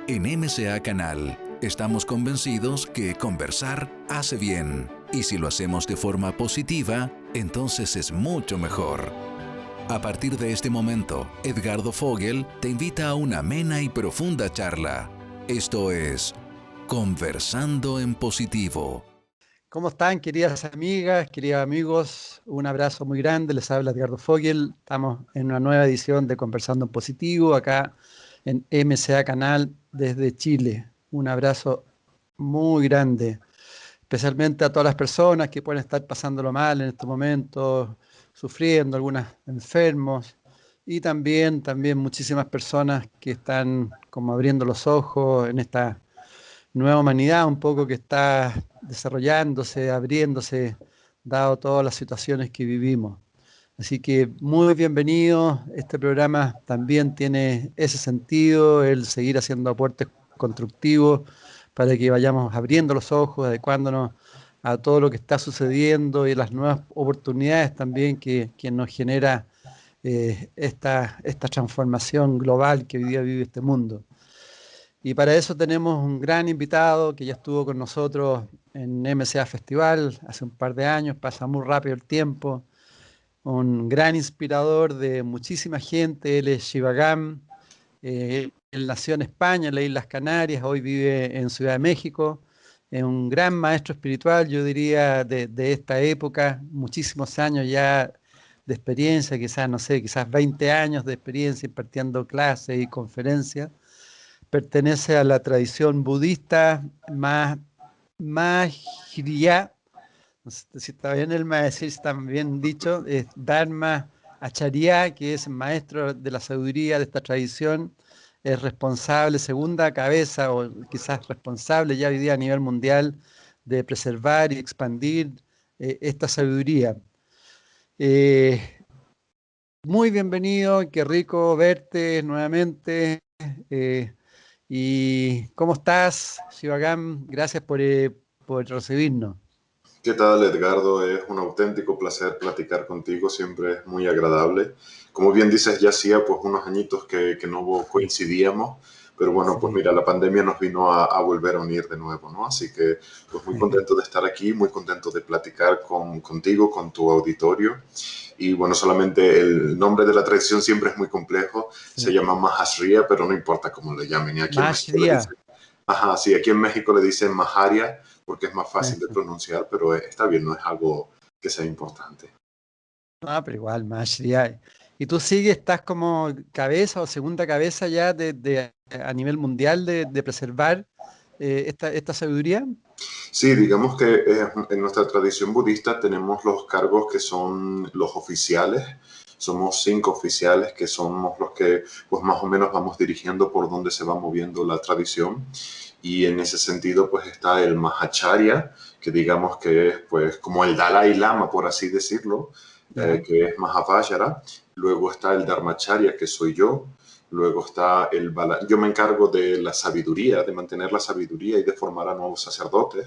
En MCA Canal estamos convencidos que conversar hace bien, y si lo hacemos de forma positiva, entonces es mucho mejor. A partir de este momento, Edgardo Fogel te invita a una amena y profunda charla. Esto es Conversando en Positivo. ¿Cómo están, queridas amigas, queridos amigos? Un abrazo muy grande, les habla Edgardo Fogel. Estamos en una nueva edición de Conversando en Positivo, acá en MCA Canal desde Chile. Un abrazo muy grande, especialmente a todas las personas que pueden estar pasándolo mal en estos momentos, sufriendo, algunos enfermos, y también muchísimas personas que están como abriendo los ojos en esta nueva humanidad un poco que está desarrollándose, abriéndose, dado todas las situaciones que vivimos. Así que muy bienvenido. Este programa también tiene ese sentido, el seguir haciendo aportes constructivos para que vayamos abriendo los ojos, adecuándonos a todo lo que está sucediendo y las nuevas oportunidades también que nos genera esta transformación global que hoy día vive este mundo. Y para eso tenemos un gran invitado que ya estuvo con nosotros en MCA Festival hace un par de años, pasa muy rápido el tiempo, un gran inspirador de muchísima gente. Él es Shivagam, él nació en España, en las Islas Canarias, hoy vive en Ciudad de México, es un gran maestro espiritual, yo diría, de esta época, muchísimos años ya de experiencia, quizás, no sé, quizás 20 años de experiencia impartiendo clases y conferencias. Pertenece a la tradición budista Mahāyāna, no sé si está bien el maestro, si está bien dicho, es Dharma Acharya, que es maestro de la sabiduría de esta tradición, es responsable, segunda cabeza, o quizás responsable ya hoy día a nivel mundial, de preservar y expandir esta sabiduría. Muy bienvenido, qué rico verte nuevamente. ¿Y cómo estás, Shivagam? Gracias por recibirnos. ¿Qué tal, Edgardo? Es un auténtico placer platicar contigo, siempre es muy agradable. Como bien dices, ya hacía pues unos añitos que no coincidíamos, pero bueno, pues Sí. mira, la pandemia nos vino a volver a unir de nuevo, ¿no? Así que pues muy contento de estar aquí, muy contento de platicar contigo, con tu auditorio. Y bueno, solamente el nombre de la tradición siempre es muy complejo, Sí. se llama Mahāyāna, pero no importa cómo le llamen. Y aquí en México le Mahāyāna. dicen, ajá, sí, aquí en México le dicen Maharia, porque es más fácil de pronunciar, pero está bien, no es algo que sea importante. Ah, pero igual, Mahāyāna. ¿Y tú sigues, estás como cabeza o segunda cabeza ya a nivel mundial de preservar esta sabiduría? Sí, digamos que en nuestra tradición budista tenemos los cargos que son los oficiales. Somos 5 oficiales que somos los que pues más o menos vamos dirigiendo por donde se va moviendo la tradición. Y en ese sentido pues está el Mahacharya, que digamos que es pues como el Dalai Lama, por así decirlo, que es Mahavajra. Luego está el Dharmacharya, que soy yo. Luego está yo me encargo de la sabiduría, de mantener la sabiduría y de formar a nuevos sacerdotes.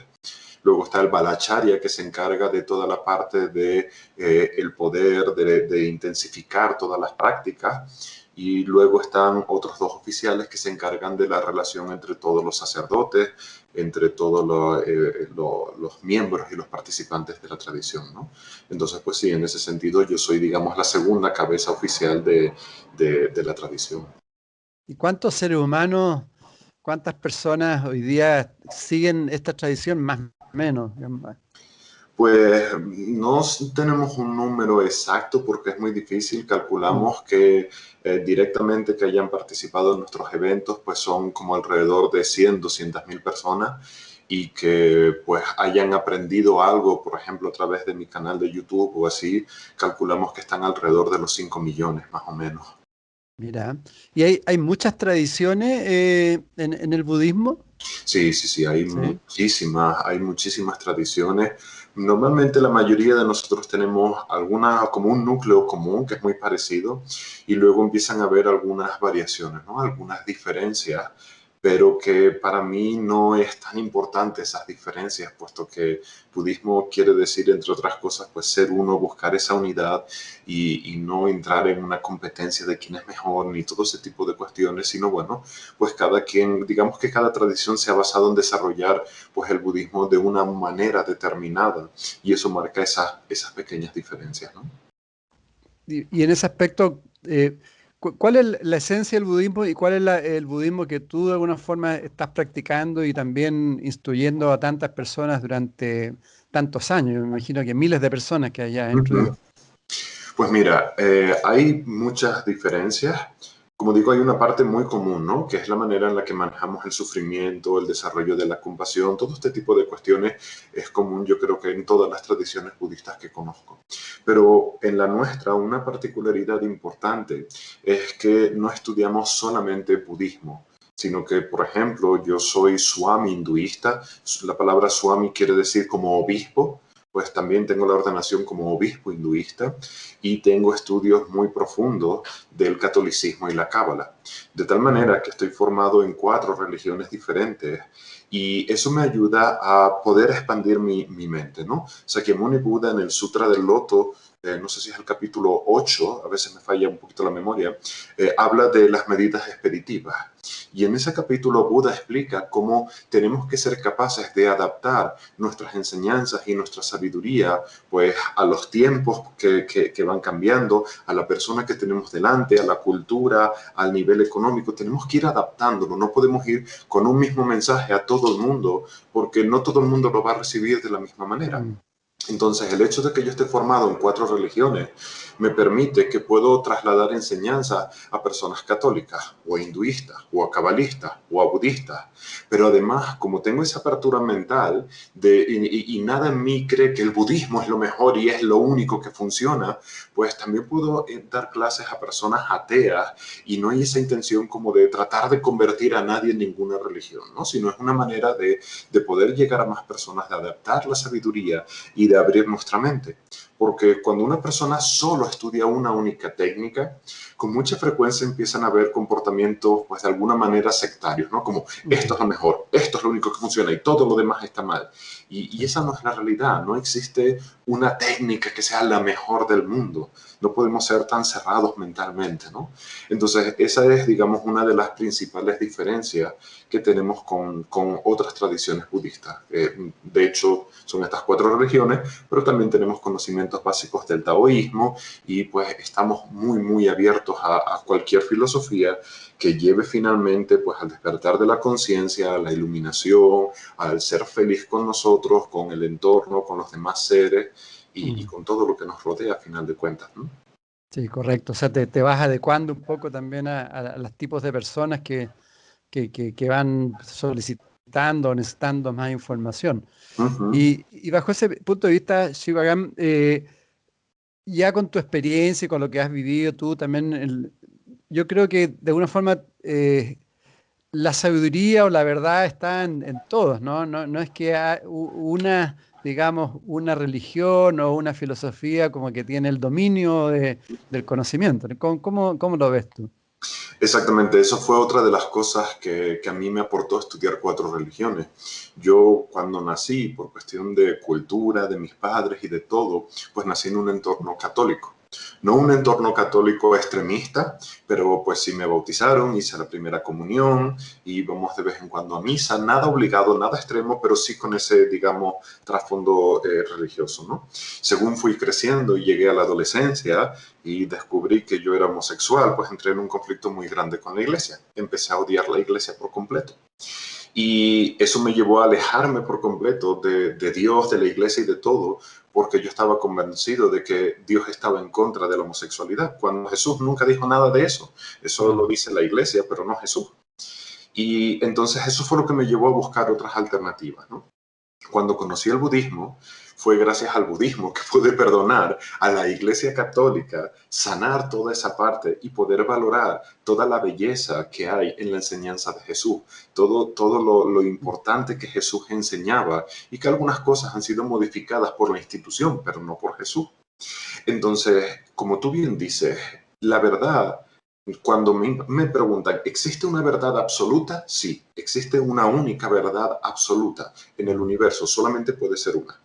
Luego está el Balacharya, que se encarga de toda la parte de el poder, de intensificar todas las prácticas. Y luego están otros 2 oficiales que se encargan de la relación entre todos los sacerdotes, entre todos los miembros y los participantes de la tradición, ¿no? Entonces, pues sí, en ese sentido yo soy, digamos, la segunda cabeza oficial de la tradición. ¿Y cuántos seres humanos, cuántas personas hoy día siguen esta tradición, más o menos? Pues no tenemos un número exacto porque es muy difícil. Calculamos que directamente que hayan participado en nuestros eventos pues son como alrededor de 100, 200 mil personas y que pues hayan aprendido algo, por ejemplo, a través de mi canal de YouTube o así, calculamos que están alrededor de los 5 millones más o menos. Mira, ¿y hay muchas tradiciones en el budismo? Sí, hay Sí. muchísimas tradiciones. Normalmente la mayoría de nosotros tenemos alguna, como un núcleo común que es muy parecido y luego empiezan a haber algunas variaciones, ¿no? Algunas diferencias, pero que para mí no es tan importante esas diferencias, puesto que budismo quiere decir, entre otras cosas, pues ser uno, buscar esa unidad y no entrar en una competencia de quién es mejor, ni todo ese tipo de cuestiones, sino bueno, pues cada quien, digamos que cada tradición se ha basado en desarrollar pues el budismo de una manera determinada, y eso marca esas pequeñas diferencias, ¿no? Y en ese aspecto, ¿cuál es la esencia del budismo y cuál es el budismo que tú de alguna forma estás practicando y también instruyendo a tantas personas durante tantos años? Me imagino que miles de personas que hayas instruido. Pues mira, hay muchas diferencias. Como digo, hay una parte muy común, ¿no? Que es la manera en la que manejamos el sufrimiento, el desarrollo de la compasión, todo este tipo de cuestiones es común, yo creo que en todas las tradiciones budistas que conozco. Pero en la nuestra, una particularidad importante es que no estudiamos solamente budismo, sino que, por ejemplo, yo soy swami hinduista. La palabra swami quiere decir como obispo, pues también tengo la ordenación como obispo hinduista y tengo estudios muy profundos del catolicismo y la cábala. De tal manera que estoy formado en 4 religiones diferentes y eso me ayuda a poder expandir mi mente, ¿no? Sakyamuni Buda en el Sutra del Loto, no sé si es el capítulo 8, a veces me falla un poquito la memoria, habla de las medidas expeditivas. Y en ese capítulo Buda explica cómo tenemos que ser capaces de adaptar nuestras enseñanzas y nuestra sabiduría pues a los tiempos que van cambiando, a la persona que tenemos delante, a la cultura, al nivel económico. Tenemos que ir adaptándolo, no podemos ir con un mismo mensaje a todo el mundo porque no todo el mundo lo va a recibir de la misma manera. Mm. Entonces, el hecho de que yo esté formado en 4 religiones me permite que puedo trasladar enseñanza a personas católicas, o a hinduistas, o a cabalistas, o a budistas. Pero además, como tengo esa apertura mental y nada en mí cree que el budismo es lo mejor y es lo único que funciona, pues también puedo dar clases a personas ateas y no hay esa intención como de tratar de convertir a nadie en ninguna religión, ¿no? Sino es una manera de poder llegar a más personas, de adaptar la sabiduría y de abrir nuestra mente. Porque cuando una persona solo estudia una única técnica, con mucha frecuencia empiezan a ver comportamientos, pues de alguna manera sectarios, ¿no? Como esto es lo mejor, esto es lo único que funciona y todo lo demás está mal. Y esa no es la realidad, no existe una técnica que sea la mejor del mundo. No podemos ser tan cerrados mentalmente, ¿no? Entonces, esa es, digamos, una de las principales diferencias que tenemos con otras tradiciones budistas. De hecho, son estas 4 religiones, pero también tenemos conocimientos básicos del taoísmo y pues estamos muy, muy abiertos a cualquier filosofía que lleve finalmente pues al despertar de la conciencia, a la iluminación, al ser feliz con nosotros, con el entorno, con los demás seres y con todo lo que nos rodea a final de cuentas, ¿no? Sí, correcto. O sea, te vas adecuando un poco también a los tipos de personas que van solicitando o necesitando más información. Ujú. Y bajo ese punto de vista, Shivagam, ya con tu experiencia y con lo que has vivido tú también, yo creo que de alguna forma la sabiduría o la verdad está en todos, ¿no? No es que una, digamos, una religión o una filosofía como que tiene el dominio del conocimiento. ¿Cómo lo ves tú? Exactamente, eso fue otra de las cosas que a mí me aportó estudiar 4 religiones. Yo cuando nací, por cuestión de cultura, de mis padres y de todo, pues nací en un entorno católico. No un entorno católico extremista, pero pues sí me bautizaron, hice la primera comunión, íbamos de vez en cuando a misa, nada obligado, nada extremo, pero sí con ese, digamos, trasfondo religioso, ¿no? Según fui creciendo y llegué a la adolescencia, y descubrí que yo era homosexual, pues entré en un conflicto muy grande con la iglesia. Empecé a odiar la iglesia por completo. Y eso me llevó a alejarme por completo de Dios, de la iglesia y de todo, porque yo estaba convencido de que Dios estaba en contra de la homosexualidad, cuando Jesús nunca dijo nada de eso. Eso lo Mm. dice la iglesia, pero no Jesús. Y entonces eso fue lo que me llevó a buscar otras alternativas, ¿no? Cuando conocí el budismo, fue gracias al budismo que pude perdonar a la Iglesia Católica, sanar toda esa parte y poder valorar toda la belleza que hay en la enseñanza de Jesús, todo lo importante que Jesús enseñaba y que algunas cosas han sido modificadas por la institución, pero no por Jesús. Entonces, como tú bien dices, la verdad, cuando me preguntan, ¿existe una verdad absoluta? Sí. Existe una única verdad absoluta en el universo, solamente puede ser una.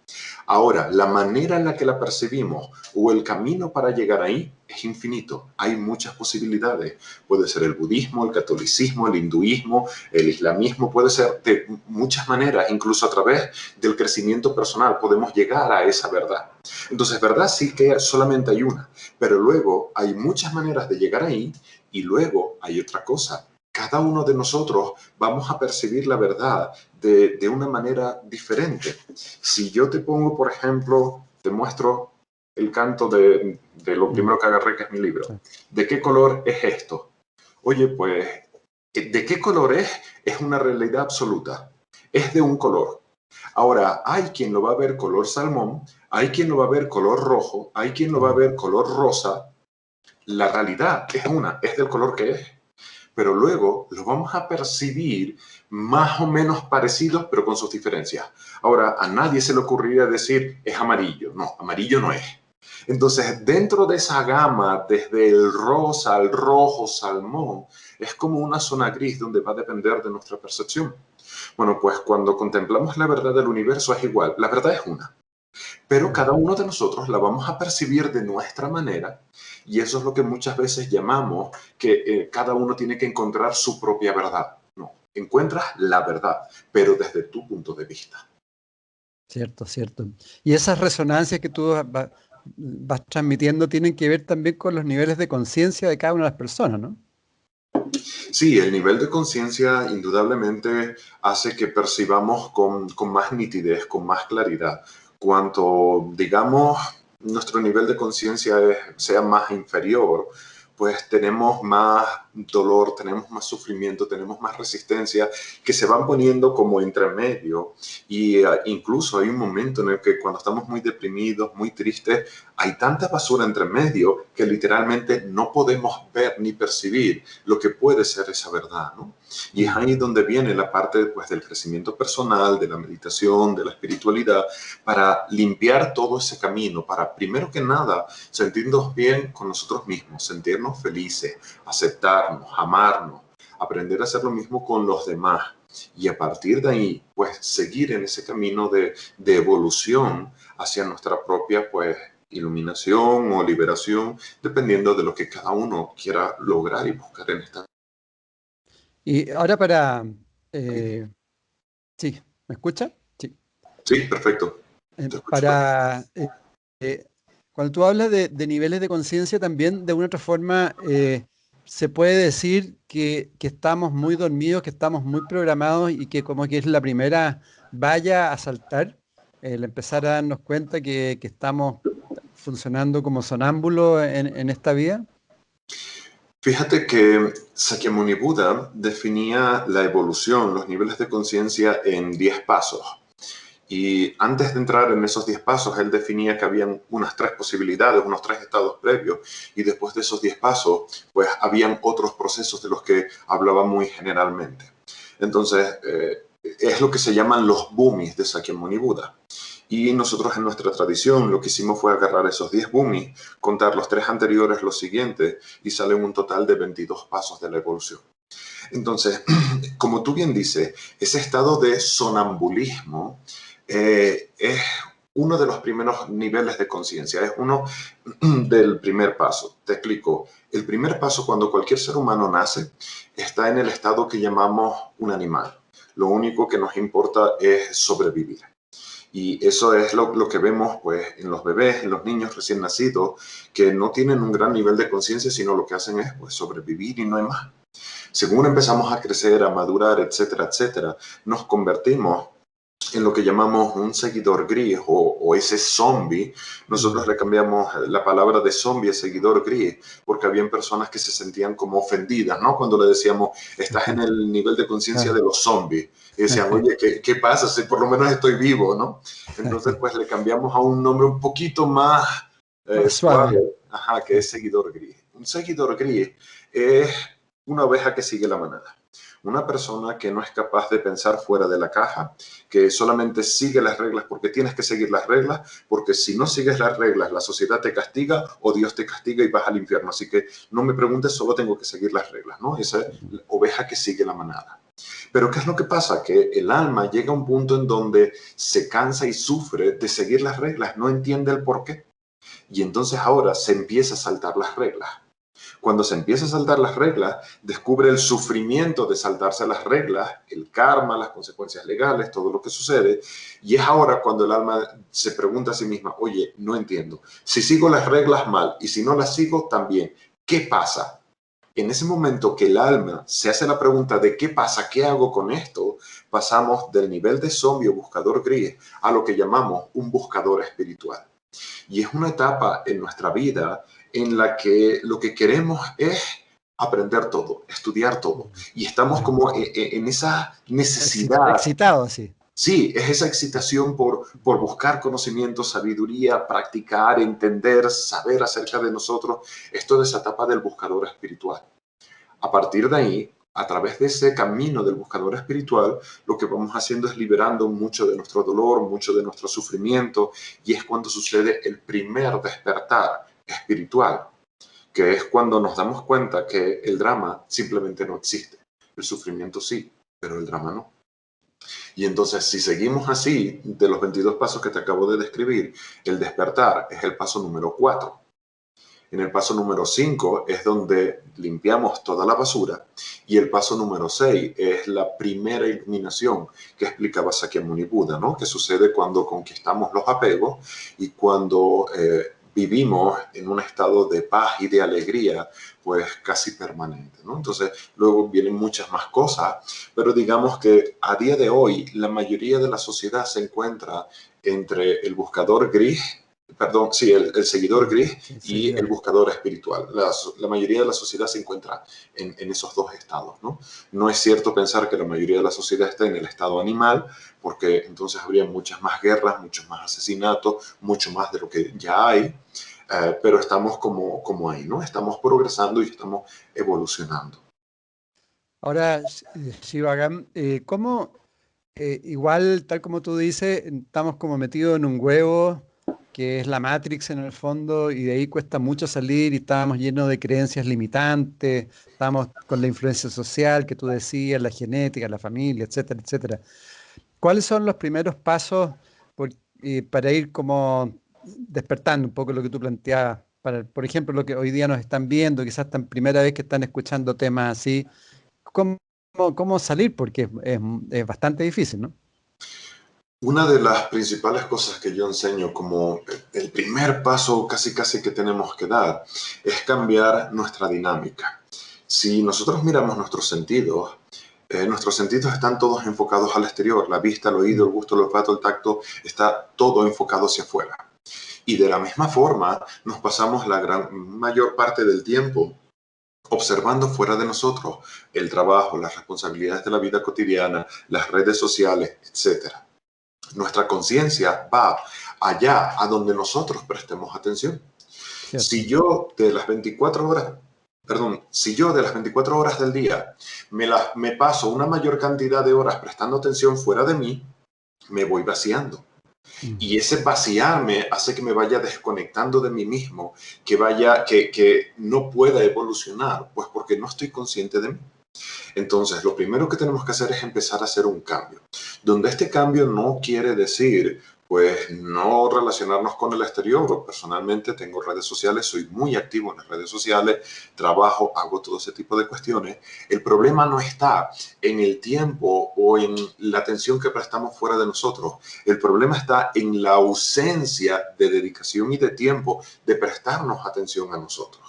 Ahora, la manera en la que la percibimos o el camino para llegar ahí es infinito. Hay muchas posibilidades. Puede ser el budismo, el catolicismo, el hinduismo, el islamismo, puede ser de muchas maneras, incluso a través del crecimiento personal podemos llegar a esa verdad. Entonces, verdad sí que solamente hay una, pero luego hay muchas maneras de llegar ahí y luego hay otra cosa. Cada uno de nosotros vamos a percibir la verdad de una manera diferente. Si yo te pongo, por ejemplo, te muestro el canto de lo primero que agarré, que es mi libro. ¿De qué color es esto? Oye, pues, ¿de qué color es? Es una realidad absoluta. Es de un color. Ahora, hay quien lo va a ver color salmón, hay quien lo va a ver color rojo, hay quien lo va a ver color rosa. La realidad es una, es del color que es. Pero luego lo vamos a percibir más o menos parecidos, pero con sus diferencias. Ahora, a nadie se le ocurriría decir, es amarillo. No, amarillo no es. Entonces, dentro de esa gama, desde el rosa al rojo, salmón, es como una zona gris donde va a depender de nuestra percepción. Bueno, pues cuando contemplamos la verdad del universo es igual. La verdad es una. Pero cada uno de nosotros la vamos a percibir de nuestra manera y eso es lo que muchas veces llamamos que cada uno tiene que encontrar su propia verdad. No, encuentras la verdad, pero desde tu punto de vista. Cierto, cierto. Y esas resonancias que tú vas transmitiendo tienen que ver también con los niveles de conciencia de cada una de las personas, ¿no? Sí, el nivel de conciencia indudablemente hace que percibamos con más nitidez, con más claridad. Cuanto, digamos, nuestro nivel de conciencia sea más inferior, pues tenemos más dolor, tenemos más sufrimiento, tenemos más resistencia que se van poniendo como entre medio y incluso hay un momento en el que cuando estamos muy deprimidos, muy tristes, hay tanta basura entre medio que literalmente no podemos ver ni percibir lo que puede ser esa verdad, ¿no? Y es ahí donde viene la parte pues, del crecimiento personal, de la meditación, de la espiritualidad, para limpiar todo ese camino, para primero que nada sentirnos bien con nosotros mismos, sentirnos felices, aceptarnos, amarnos, aprender a hacer lo mismo con los demás y a partir de ahí pues seguir en ese camino de evolución hacia nuestra propia pues iluminación o liberación, dependiendo de lo que cada uno quiera lograr y buscar en esta. Y ahora para... sí, ¿me escucha? Sí. Sí, perfecto. Te escucho. Para... cuando tú hablas de niveles de conciencia, también de una otra forma se puede decir que estamos muy dormidos, que estamos muy programados y que como que es la primera valla a saltar, el empezar a darnos cuenta que estamos funcionando como sonámbulos en esta vida. Fíjate que Sakyamuni Buda definía la evolución, los niveles de conciencia en 10 pasos. Y antes de entrar en esos 10 pasos, él definía que habían unas 3 posibilidades, unos 3 estados previos. Y después de esos 10 pasos, pues habían otros procesos de los que hablaba muy generalmente. Entonces, es lo que se llaman los bhumis de Sakyamuni Buda. Y nosotros en nuestra tradición lo que hicimos fue agarrar esos 10 bhumis, contar los 3 anteriores, los siguientes, y salen un total de 22 pasos de la evolución. Entonces, como tú bien dices, ese estado de sonambulismo es uno de los primeros niveles de conciencia, es uno del primer paso. Te explico. El primer paso cuando cualquier ser humano nace está en el estado que llamamos un animal. Lo único que nos importa es sobrevivir. Y eso es lo que vemos pues, en los bebés, en los niños recién nacidos, que no tienen un gran nivel de conciencia, sino lo que hacen es pues, sobrevivir y no hay más. Según empezamos a crecer, a madurar, etcétera, etcétera, nos convertimos en lo que llamamos un seguidor gris o ese zombie. Nosotros le cambiamos la palabra de zombie a seguidor gris porque habían personas que se sentían como ofendidas, ¿no? Cuando le decíamos, estás en el nivel de conciencia de los zombies. Y decían, oye, ¿qué pasa? Si por lo menos estoy vivo, ¿no? Entonces, pues le cambiamos a un nombre un poquito más suave, que es seguidor gris. Un seguidor gris es una oveja que sigue la manada. Una persona que no es capaz de pensar fuera de la caja, que solamente sigue las reglas porque tienes que seguir las reglas, porque si no sigues las reglas, la sociedad te castiga o Dios te castiga y vas al infierno. Así que no me preguntes, solo tengo que seguir las reglas, ¿no? Esa es la oveja que sigue la manada. Pero ¿qué es lo que pasa? Que el alma llega a un punto en donde se cansa y sufre de seguir las reglas, no entiende el por qué. Y entonces ahora se empieza a saltar las reglas. Cuando se empieza a saltar las reglas, descubre el sufrimiento de saltarse las reglas, el karma, las consecuencias legales, todo lo que sucede. Y es ahora cuando el alma se pregunta a sí misma, oye, no entiendo. Si sigo las reglas mal y si no las sigo también, ¿qué pasa? En ese momento que el alma se hace la pregunta de qué pasa, qué hago con esto, pasamos del nivel de zombie o buscador gris a lo que llamamos un buscador espiritual. Y es una etapa en nuestra vida en la que lo que queremos es aprender todo, estudiar todo. Y estamos como en esa necesidad. Excitado, sí. Sí, es esa excitación por buscar conocimiento, sabiduría, practicar, entender, saber acerca de nosotros. Esto es esa etapa del buscador espiritual. A partir de ahí, a través de ese camino del buscador espiritual, lo que vamos haciendo es liberando mucho de nuestro dolor, mucho de nuestro sufrimiento, y es cuando sucede el primer despertar espiritual, que es cuando nos damos cuenta que el drama simplemente no existe. El sufrimiento sí, pero el drama no. Y entonces, si seguimos así, de los 22 pasos que te acabo de describir, el despertar es el paso número 4. En el paso número 5 es donde limpiamos toda la basura y el paso número 6 es la primera iluminación que explicaba Sakyamuni Buda, ¿no? Que sucede cuando conquistamos los apegos y cuando vivimos en un estado de paz y de alegría, pues casi permanente, ¿no? Entonces, luego vienen muchas más cosas, pero digamos que a día de hoy la mayoría de la sociedad se encuentra entre el buscador gris, perdón, sí, el seguidor gris y el buscador espiritual. La mayoría de la sociedad se encuentra en esos dos estados, ¿no? No es cierto pensar que la mayoría de la sociedad está en el estado animal, porque entonces habría muchas más guerras, muchos más asesinatos, mucho más de lo que ya hay, pero estamos como ahí, ¿no? Estamos progresando y estamos evolucionando. Ahora, Shivagam, ¿cómo, igual, tal como tú dices, estamos como metidos en un huevo que es la Matrix en el fondo, y de ahí cuesta mucho salir y estamos llenos de creencias limitantes, estamos con la influencia social que tú decías, la genética, la familia, etcétera, etcétera. ¿Cuáles son los primeros pasos para ir como despertando un poco lo que tú planteabas? Para, por ejemplo, lo que hoy día nos están viendo, quizás esta primera vez que están escuchando temas así, ¿cómo, cómo salir? Porque es bastante difícil, ¿no? Una de las principales cosas que yo enseño como el primer paso casi que tenemos que dar es cambiar nuestra dinámica. Si nosotros miramos nuestros sentidos están todos enfocados al exterior. La vista, el oído, el gusto, el olfato, el tacto, está todo enfocado hacia afuera. Y de la misma forma nos pasamos la mayor parte del tiempo observando fuera de nosotros el trabajo, las responsabilidades de la vida cotidiana, las redes sociales, etcétera. Nuestra conciencia va allá a donde nosotros prestemos atención. ¿Cierto? Si yo de las 24 horas, si yo de las 24 horas del día me paso una mayor cantidad de horas prestando atención fuera de mí, me voy vaciando. Y ese vaciarme hace que me vaya desconectando de mí mismo, que no pueda evolucionar, pues porque no estoy consciente de mí. Entonces, lo primero que tenemos que hacer es empezar a hacer un cambio, donde este cambio no quiere decir, pues, no relacionarnos con el exterior. Personalmente tengo redes sociales, soy muy activo en las redes sociales, trabajo, hago todo ese tipo de cuestiones. El problema no está en el tiempo o en la atención que prestamos fuera de nosotros. El problema está en la ausencia de dedicación y de tiempo de prestarnos atención a nosotros.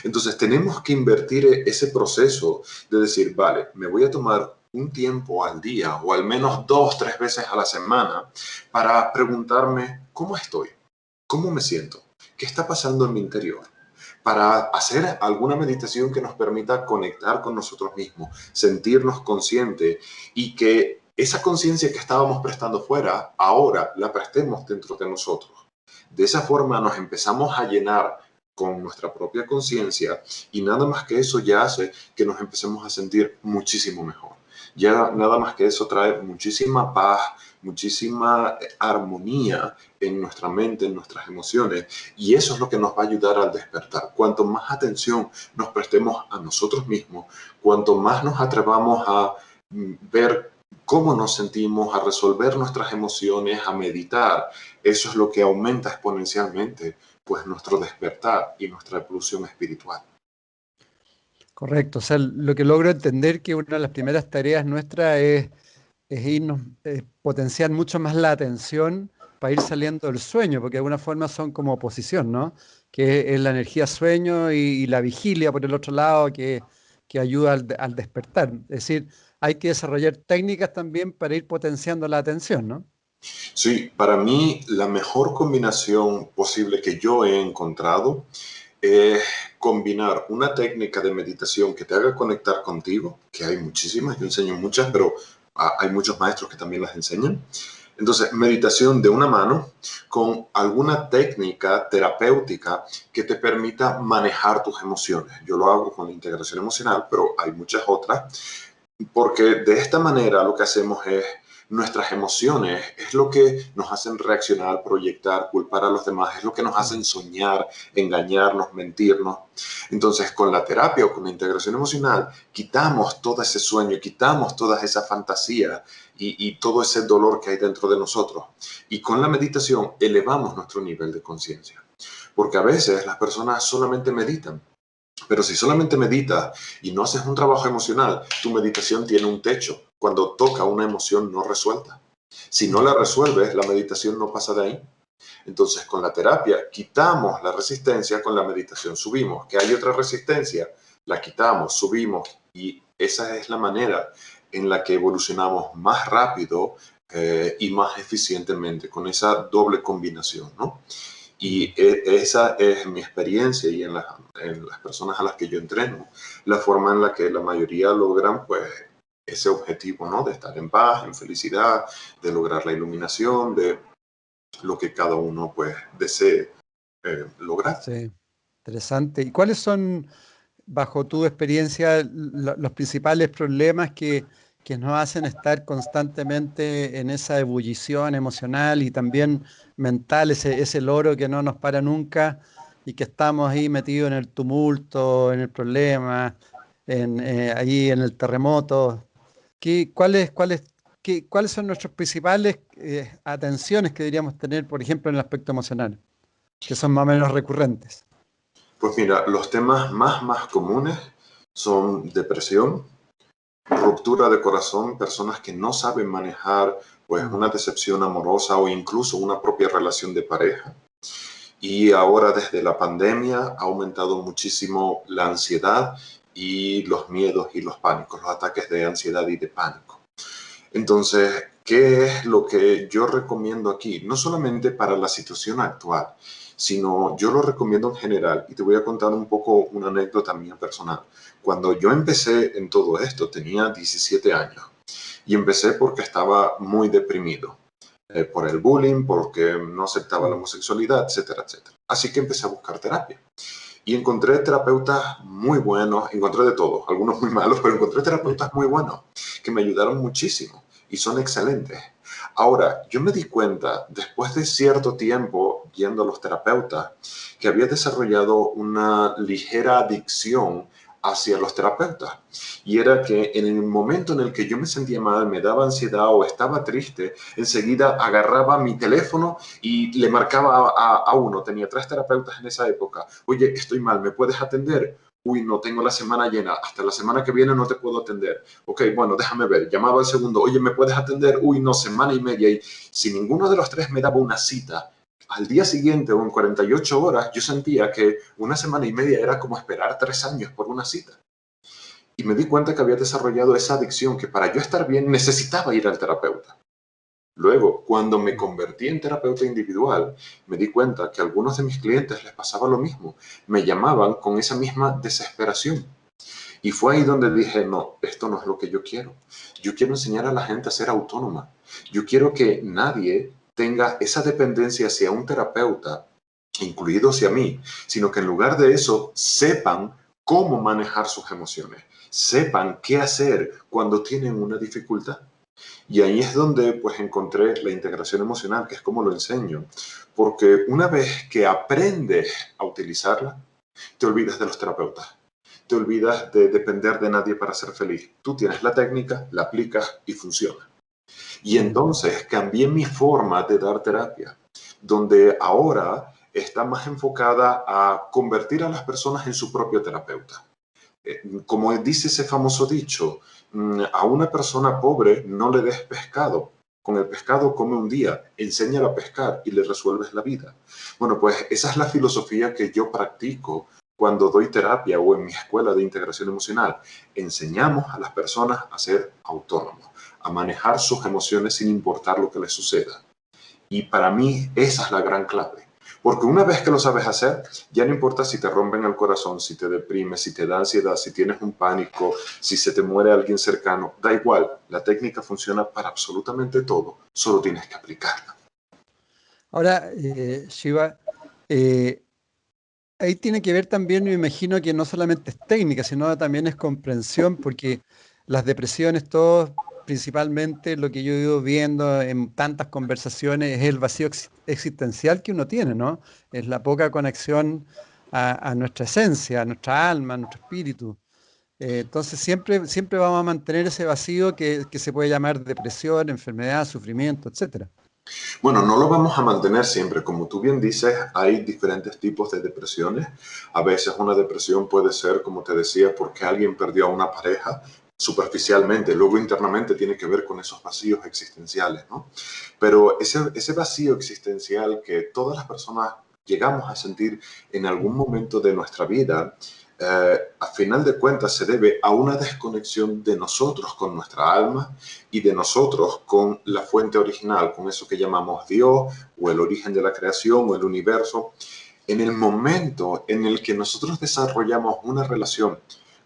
Entonces tenemos que invertir ese proceso de decir, vale, me voy a tomar un tiempo al día o al menos 2, 3 veces a la semana para preguntarme cómo estoy, cómo me siento, qué está pasando en mi interior, para hacer alguna meditación que nos permita conectar con nosotros mismos, sentirnos conscientes y que esa conciencia que estábamos prestando fuera, ahora la prestemos dentro de nosotros. De esa forma nos empezamos a llenar con nuestra propia conciencia y nada más que eso ya hace que nos empecemos a sentir muchísimo mejor. Ya nada más que eso trae muchísima paz, muchísima armonía en nuestra mente, en nuestras emociones, y eso es lo que nos va a ayudar al despertar. Cuanto más atención nos prestemos a nosotros mismos, cuanto más nos atrevamos a ver cómo nos sentimos, a resolver nuestras emociones, a meditar. Eso es lo que aumenta exponencialmente pues nuestro despertar y nuestra evolución espiritual. Correcto. O sea, lo que logro entender que una de las primeras tareas nuestras es irnos, potenciar mucho más la atención para ir saliendo del sueño, porque de alguna forma son como oposición, ¿no? Que es la energía sueño y la vigilia por el otro lado que ayuda al despertar. Es decir, hay que desarrollar técnicas también para ir potenciando la atención, ¿no? Sí, para mí la mejor combinación posible que yo he encontrado es combinar una técnica de meditación que te haga conectar contigo, que hay muchísimas, yo enseño muchas, pero hay muchos maestros que también las enseñan. Entonces, meditación de una mano con alguna técnica terapéutica que te permita manejar tus emociones. Yo lo hago con la integración emocional, pero hay muchas otras, porque de esta manera lo que hacemos es nuestras emociones, es lo que nos hacen reaccionar, proyectar, culpar a los demás, es lo que nos hacen soñar, engañarnos, mentirnos. Entonces, con la terapia o con la integración emocional, quitamos todo ese sueño, quitamos toda esa fantasía y todo ese dolor que hay dentro de nosotros. Y con la meditación elevamos nuestro nivel de conciencia. Porque a veces las personas solamente meditan. Pero si solamente meditas y no haces un trabajo emocional, tu meditación tiene un techo cuando toca una emoción no resuelta. Si no la resuelves, la meditación no pasa de ahí. Entonces, con la terapia quitamos la resistencia, con la meditación subimos. ¿Que hay otra resistencia? La quitamos, subimos y esa es la manera en la que evolucionamos más rápido y más eficientemente con esa doble combinación, ¿no? Y esa es mi experiencia y en las personas a las que yo entreno, la forma en la que la mayoría logran pues ese objetivo, ¿no? De estar en paz, en felicidad, de lograr la iluminación, de lo que cada uno pues desee lograr. Sí, interesante. ¿Y cuáles son, bajo tu experiencia, los principales problemas que nos hacen estar constantemente en esa ebullición emocional y también mental, ese loro que no nos para nunca y que estamos ahí metidos en el tumulto, en el problema, ahí en el terremoto? ¿Cuáles son nuestras principales atenciones que deberíamos tener, por ejemplo, en el aspecto emocional, que son más o menos recurrentes? Pues mira, los temas más comunes son depresión, ruptura de corazón, personas que no saben manejar pues una decepción amorosa o incluso una propia relación de pareja. Y ahora desde la pandemia ha aumentado muchísimo la ansiedad y los miedos y los pánicos, los ataques de ansiedad y de pánico. Entonces, ¿qué es lo que yo recomiendo aquí? No solamente para la situación actual, sino yo lo recomiendo en general. Y te voy a contar un poco una anécdota mía personal. Cuando yo empecé en todo esto, tenía 17 años. Y empecé porque estaba muy deprimido. Por el bullying, porque no aceptaba la homosexualidad, etcétera, etcétera. Así que empecé a buscar terapia. Y encontré terapeutas muy buenos, encontré de todo, algunos muy malos, pero encontré terapeutas muy buenos que me ayudaron muchísimo y son excelentes. Ahora, yo me di cuenta, después de cierto tiempo yendo a los terapeutas, que había desarrollado una ligera adicción hacia los terapeutas. Y era que en el momento en el que yo me sentía mal, me daba ansiedad o estaba triste, enseguida agarraba mi teléfono y le marcaba a uno. Tenía 3 terapeutas en esa época. Oye, estoy mal, ¿me puedes atender? Uy, no tengo la semana llena, hasta la semana que viene no te puedo atender. Ok, bueno, déjame ver. Llamaba al segundo, oye, ¿me puedes atender? Uy, no, semana y media. Y si ninguno de los 3 me daba una cita, al día siguiente o en 48 horas, yo sentía que una semana y media era como esperar 3 años por una cita. Y me di cuenta que había desarrollado esa adicción que para yo estar bien necesitaba ir al terapeuta. Luego, cuando me convertí en terapeuta individual, me di cuenta que a algunos de mis clientes les pasaba lo mismo. Me llamaban con esa misma desesperación. Y fue ahí donde dije, no, esto no es lo que yo quiero. Yo quiero enseñar a la gente a ser autónoma. Yo quiero que nadie tenga esa dependencia hacia un terapeuta, incluido hacia mí, sino que en lugar de eso sepan cómo manejar sus emociones, sepan qué hacer cuando tienen una dificultad. Y ahí es donde pues encontré la integración emocional, que es como lo enseño, porque una vez que aprendes a utilizarla, te olvidas de los terapeutas. te olvidas de depender de nadie para ser feliz. Tú tienes la técnica, la aplicas y funciona. Y entonces cambié mi forma de dar terapia, donde ahora está más enfocada a convertir a las personas en su propio terapeuta. Como dice ese famoso dicho, a una persona pobre no le des pescado. Con el pescado come un día, enséñala a pescar y le resuelves la vida. Bueno, pues esa es la filosofía que yo practico cuando doy terapia o en mi escuela de integración emocional. Enseñamos a las personas a ser autónomos, a manejar sus emociones sin importar lo que les suceda. Y para mí esa es la gran clave. Porque una vez que lo sabes hacer, ya no importa si te rompen el corazón, si te deprimes, si te da ansiedad, si tienes un pánico, si se te muere alguien cercano, da igual. La técnica funciona para absolutamente todo, solo tienes que aplicarla. Ahora, Shiva, ahí tiene que ver también, me imagino que no solamente es técnica, sino también es comprensión, porque las depresiones, todos, principalmente lo que yo he ido viendo en tantas conversaciones, es el vacío existencial que uno tiene, ¿no? Es la poca conexión a nuestra esencia, a nuestra alma, a nuestro espíritu. Entonces siempre vamos a mantener ese vacío que se puede llamar depresión, enfermedad, sufrimiento, etcétera. Bueno, no lo vamos a mantener siempre. Como tú bien dices, hay diferentes tipos de depresiones. A veces una depresión puede ser, como te decía, porque alguien perdió a una pareja superficialmente. Luego internamente tiene que ver con esos vacíos existenciales, ¿no? Pero ese vacío existencial que todas las personas llegamos a sentir en algún momento de nuestra vida, a final de cuentas se debe a una desconexión de nosotros con nuestra alma y de nosotros con la fuente original, con eso que llamamos Dios o el origen de la creación o el universo. En el momento en el que nosotros desarrollamos una relación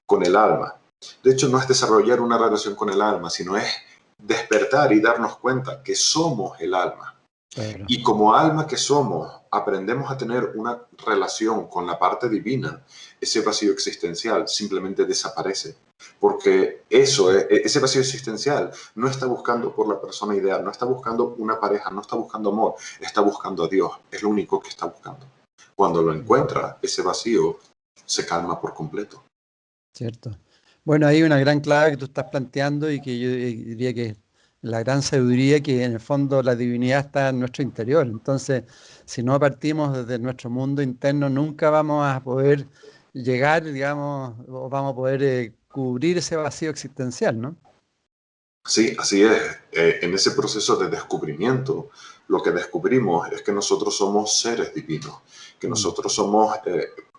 con el alma, de hecho no es desarrollar una relación con el alma, sino es despertar y darnos cuenta que somos el alma. Claro. Y como alma que somos, aprendemos a tener una relación con la parte divina, ese vacío existencial simplemente desaparece. Porque ese vacío existencial no está buscando por la persona ideal, no está buscando una pareja, no está buscando amor, está buscando a Dios. Es lo único que está buscando. Cuando lo encuentra, ese vacío se calma por completo. Cierto. Bueno, hay una gran clave que tú estás planteando y que yo diría que es la gran sabiduría, que en el fondo la divinidad está en nuestro interior. Entonces, si no partimos desde nuestro mundo interno, nunca vamos a poder llegar, digamos, o vamos a poder cubrir ese vacío existencial, ¿no? Sí, así es. En ese proceso de descubrimiento, lo que descubrimos es que nosotros somos seres divinos, que Mm. nosotros somos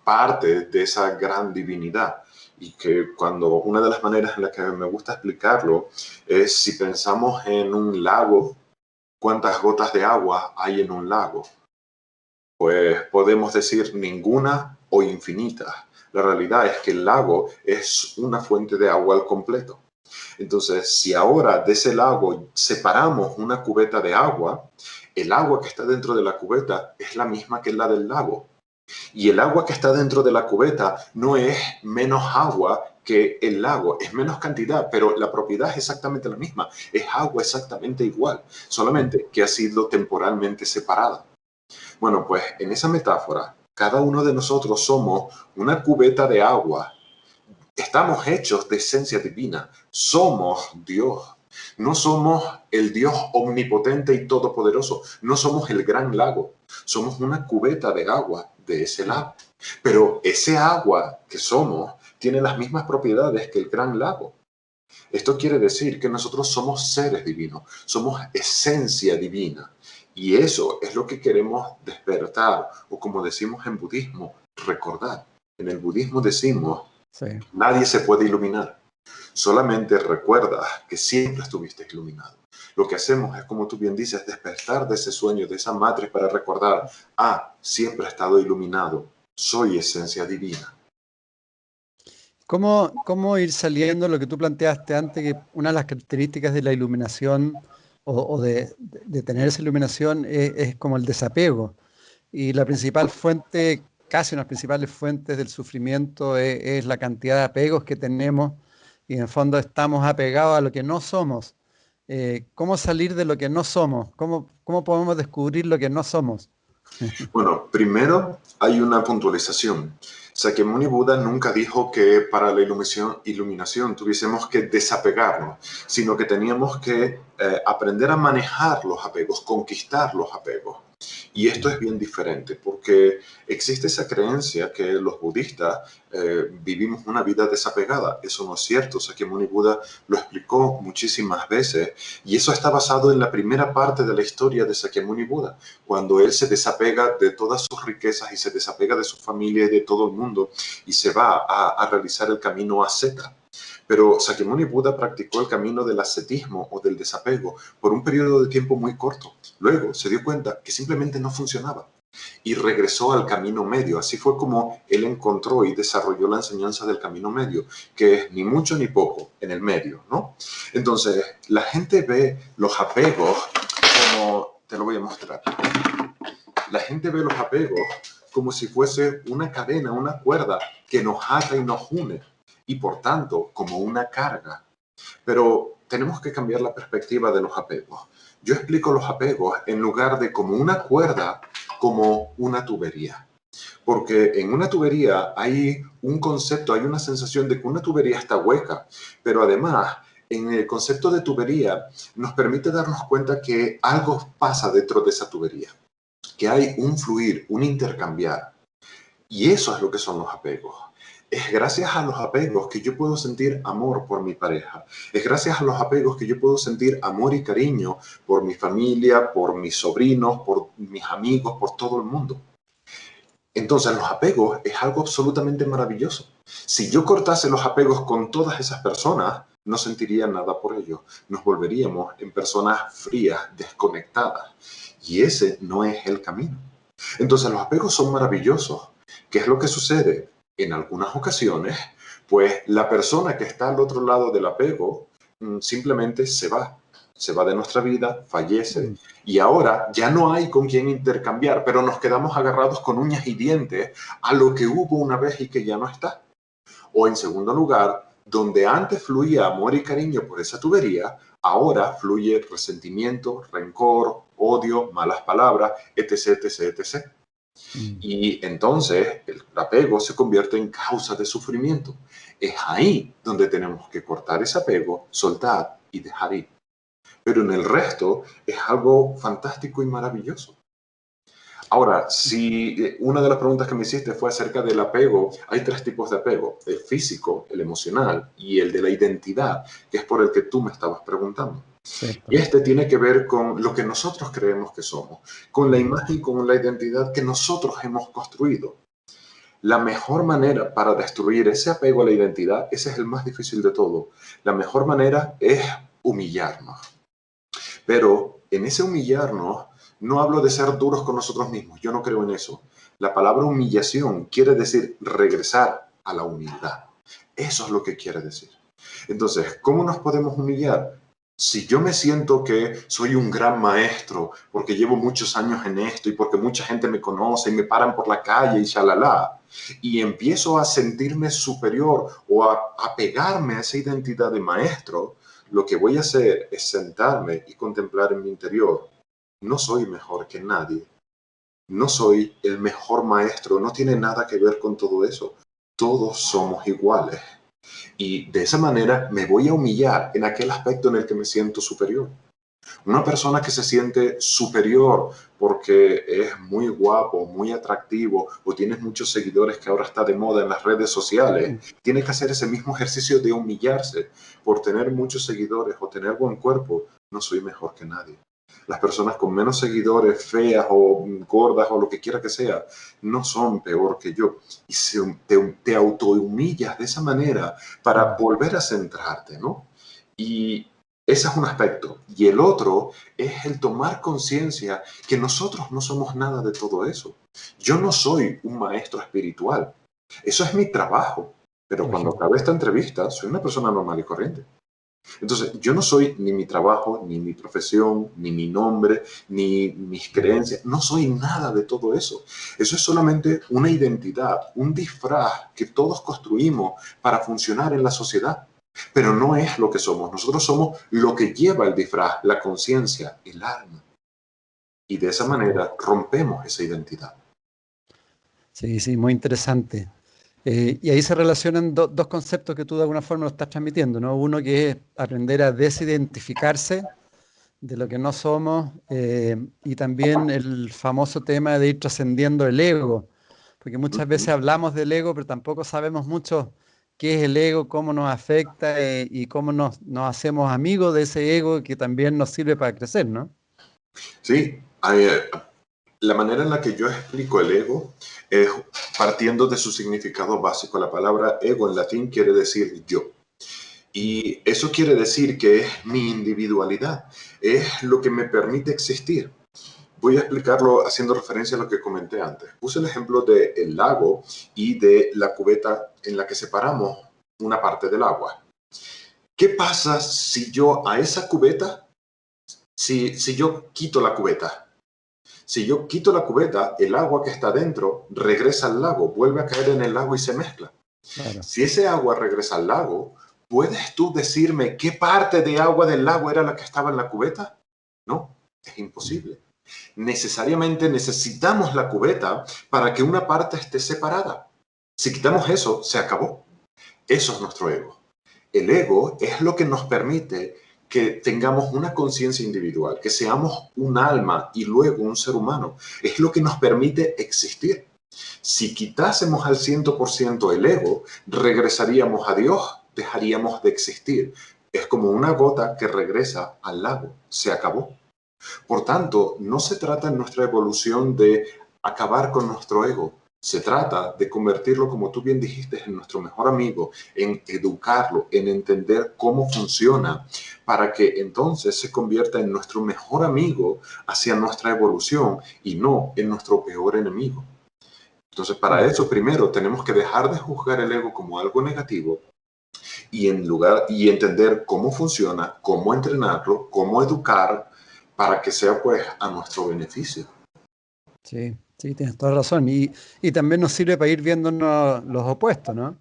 parte de esa gran divinidad. Y que cuando una de las maneras en las que me gusta explicarlo es si pensamos en un lago, ¿cuántas gotas de agua hay en un lago? Pues podemos decir ninguna o infinitas. La realidad es que el lago es una fuente de agua al completo. Entonces, si ahora de ese lago separamos una cubeta de agua, el agua que está dentro de la cubeta es la misma que la del lago. Y el agua que está dentro de la cubeta no es menos agua que el lago, es menos cantidad, pero la propiedad es exactamente la misma, es agua exactamente igual, solamente que ha sido temporalmente separada. Bueno, pues en esa metáfora, cada uno de nosotros somos una cubeta de agua. Estamos hechos de esencia divina. Somos Dios. No somos el Dios omnipotente y todopoderoso. No somos el gran lago. Somos una cubeta de agua de ese lago. Pero ese agua que somos tiene las mismas propiedades que el gran lago. Esto quiere decir que nosotros somos seres divinos. Somos esencia divina. Y eso es lo que queremos despertar, o como decimos en budismo, recordar. En el budismo decimos, Sí. nadie se puede iluminar. Solamente recuerda que siempre estuviste iluminado. Lo que hacemos es, como tú bien dices, despertar de ese sueño, de esa matriz para recordar, siempre he estado iluminado. Soy esencia divina. ¿Cómo ir saliendo lo que tú planteaste antes, que una de las características de la iluminación o de tener esa iluminación es como el desapego? Y la principal fuente, casi una de las principales fuentes del sufrimiento es la cantidad de apegos que tenemos y en el fondo estamos apegados a lo que no somos. ¿Cómo salir de lo que no somos? ¿Cómo podemos descubrir lo que no somos? Bueno, primero hay una puntualización. Sakyamuni Buda nunca dijo que para la iluminación tuviésemos que desapegarnos, sino que teníamos que aprender a manejar los apegos, conquistar los apegos. Y esto es bien diferente porque existe esa creencia que los budistas vivimos una vida desapegada. Eso no es cierto. Sakyamuni Buda lo explicó muchísimas veces y eso está basado en la primera parte de la historia de Sakyamuni Buda, cuando él se desapega de todas sus riquezas y se desapega de su familia y de todo el mundo y se va a realizar el camino asceta. Pero Sakyamuni Buda practicó el camino del ascetismo o del desapego por un periodo de tiempo muy corto. Luego se dio cuenta que simplemente no funcionaba y regresó al camino medio. Así fue como él encontró y desarrolló la enseñanza del camino medio, que es ni mucho ni poco, en el medio, ¿no? Entonces, la gente ve los apegos como, te lo voy a mostrar, la gente ve los apegos como si fuese una cadena, una cuerda que nos ata y nos une, y por tanto como una carga. Pero tenemos que cambiar la perspectiva de los apegos. Yo explico los apegos en lugar de como una cuerda, como una tubería. Porque en una tubería hay un concepto, hay una sensación de que una tubería está hueca, pero además en el concepto de tubería nos permite darnos cuenta que algo pasa dentro de esa tubería, que hay un fluir, un intercambiar. Y eso es lo que son los apegos. Es gracias a los apegos que yo puedo sentir amor por mi pareja. Es gracias a los apegos que yo puedo sentir amor y cariño por mi familia, por mis sobrinos, por mis amigos, por todo el mundo. Entonces, los apegos es algo absolutamente maravilloso. Si yo cortase los apegos con todas esas personas, no sentiría nada por ellos. Nos volveríamos en personas frías, desconectadas. Y ese no es el camino. Entonces, los apegos son maravillosos. ¿Qué es lo que sucede? En algunas ocasiones, pues la persona que está al otro lado del apego simplemente se va de nuestra vida, fallece, y ahora ya no hay con quien intercambiar, pero nos quedamos agarrados con uñas y dientes a lo que hubo una vez y que ya no está. O en segundo lugar, donde antes fluía amor y cariño por esa tubería, ahora fluye resentimiento, rencor, odio, malas palabras, etc., etc., etc. Y entonces el apego se convierte en causa de sufrimiento. Es ahí donde tenemos que cortar ese apego, soltar y dejar ir. Pero en el resto es algo fantástico y maravilloso. Ahora, si una de las preguntas que me hiciste fue acerca del apego, hay tres tipos de apego: el físico, el emocional y el de la identidad, que es por el que tú me estabas preguntando. Sí. Y este tiene que ver con lo que nosotros creemos que somos, con la imagen y con la identidad que nosotros hemos construido. La mejor manera para destruir ese apego a la identidad, ese es el más difícil de todo. La mejor manera es humillarnos. Pero en ese humillarnos, no hablo de ser duros con nosotros mismos, yo no creo en eso. La palabra humillación quiere decir regresar a la humildad. Eso es lo que quiere decir. Entonces, ¿cómo nos podemos humillar? Si yo me siento que soy un gran maestro porque llevo muchos años en esto y porque mucha gente me conoce y me paran por la calle y shalala, y empiezo a sentirme superior o a apegarme a esa identidad de maestro, lo que voy a hacer es sentarme y contemplar en mi interior. No soy mejor que nadie. No soy el mejor maestro. No tiene nada que ver con todo eso. Todos somos iguales. Y de esa manera me voy a humillar en aquel aspecto en el que me siento superior. Una persona que se siente superior porque es muy guapo, muy atractivo o tiene muchos seguidores, que ahora está de moda en las redes sociales, tiene que hacer ese mismo ejercicio de humillarse por tener muchos seguidores o tener buen cuerpo. No soy mejor que nadie. Las personas con menos seguidores, feas o gordas o lo que quiera que sea, no son peor que yo. Y te autohumillas de esa manera para volver a centrarte, ¿no? Y ese es un aspecto. Y el otro es el tomar conciencia que nosotros no somos nada de todo eso. Yo no soy un maestro espiritual. Eso es mi trabajo. Pero cuando acabe esta entrevista, soy una persona normal y corriente. Entonces, yo no soy ni mi trabajo, ni mi profesión, ni mi nombre, ni mis creencias. No soy nada de todo eso. Eso es solamente una identidad, un disfraz que todos construimos para funcionar en la sociedad. Pero no es lo que somos. Nosotros somos lo que lleva el disfraz, la conciencia, el alma. Y de esa manera rompemos esa identidad. Sí, sí, muy interesante. Y ahí se relacionan dos conceptos que tú de alguna forma lo estás transmitiendo, ¿no? Uno que es aprender a desidentificarse de lo que no somos, y también el famoso tema de ir trascendiendo el ego, porque muchas veces hablamos del ego, pero tampoco sabemos mucho qué es el ego, cómo nos afecta, y cómo nos hacemos amigos de ese ego que también nos sirve para crecer, ¿no? Sí, la manera en la que yo explico el ego es partiendo de su significado básico. La palabra ego en latín quiere decir yo. Y eso quiere decir que es mi individualidad, es lo que me permite existir. Voy a explicarlo haciendo referencia a lo que comenté antes. Puse el ejemplo del lago y de la cubeta en la que separamos una parte del agua. ¿Qué pasa si yo a esa cubeta, si yo quito la cubeta? Si yo quito la cubeta, el agua que está dentro regresa al lago, vuelve a caer en el lago y se mezcla. Claro. Si ese agua regresa al lago, ¿puedes tú decirme qué parte de agua del lago era la que estaba en la cubeta? No, es imposible. Necesariamente necesitamos la cubeta para que una parte esté separada. Si quitamos eso, se acabó. Eso es nuestro ego. El ego es lo que nos permite que tengamos una conciencia individual, que seamos un alma y luego un ser humano. Es lo que nos permite existir. Si quitásemos al 100% el ego, regresaríamos a Dios, dejaríamos de existir. Es como una gota que regresa al lago. Se acabó. Por tanto, no se trata en nuestra evolución de acabar con nuestro ego. Se trata de convertirlo, como tú bien dijiste, en nuestro mejor amigo, en educarlo, en entender cómo funciona, para que entonces se convierta en nuestro mejor amigo hacia nuestra evolución y no en nuestro peor enemigo. Entonces, para eso primero tenemos que dejar de juzgar el ego como algo negativo y entender cómo funciona, cómo entrenarlo, cómo educar para que sea pues a nuestro beneficio. Sí, sí, tienes toda razón. Y también nos sirve para ir viéndonos los opuestos, ¿no?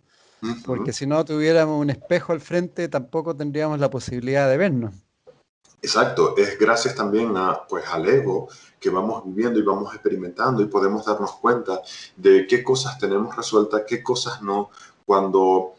Porque si no tuviéramos un espejo al frente, tampoco tendríamos la posibilidad de vernos. Exacto, es gracias también pues, al ego que vamos viviendo y vamos experimentando y podemos darnos cuenta de qué cosas tenemos resueltas, qué cosas no. Cuando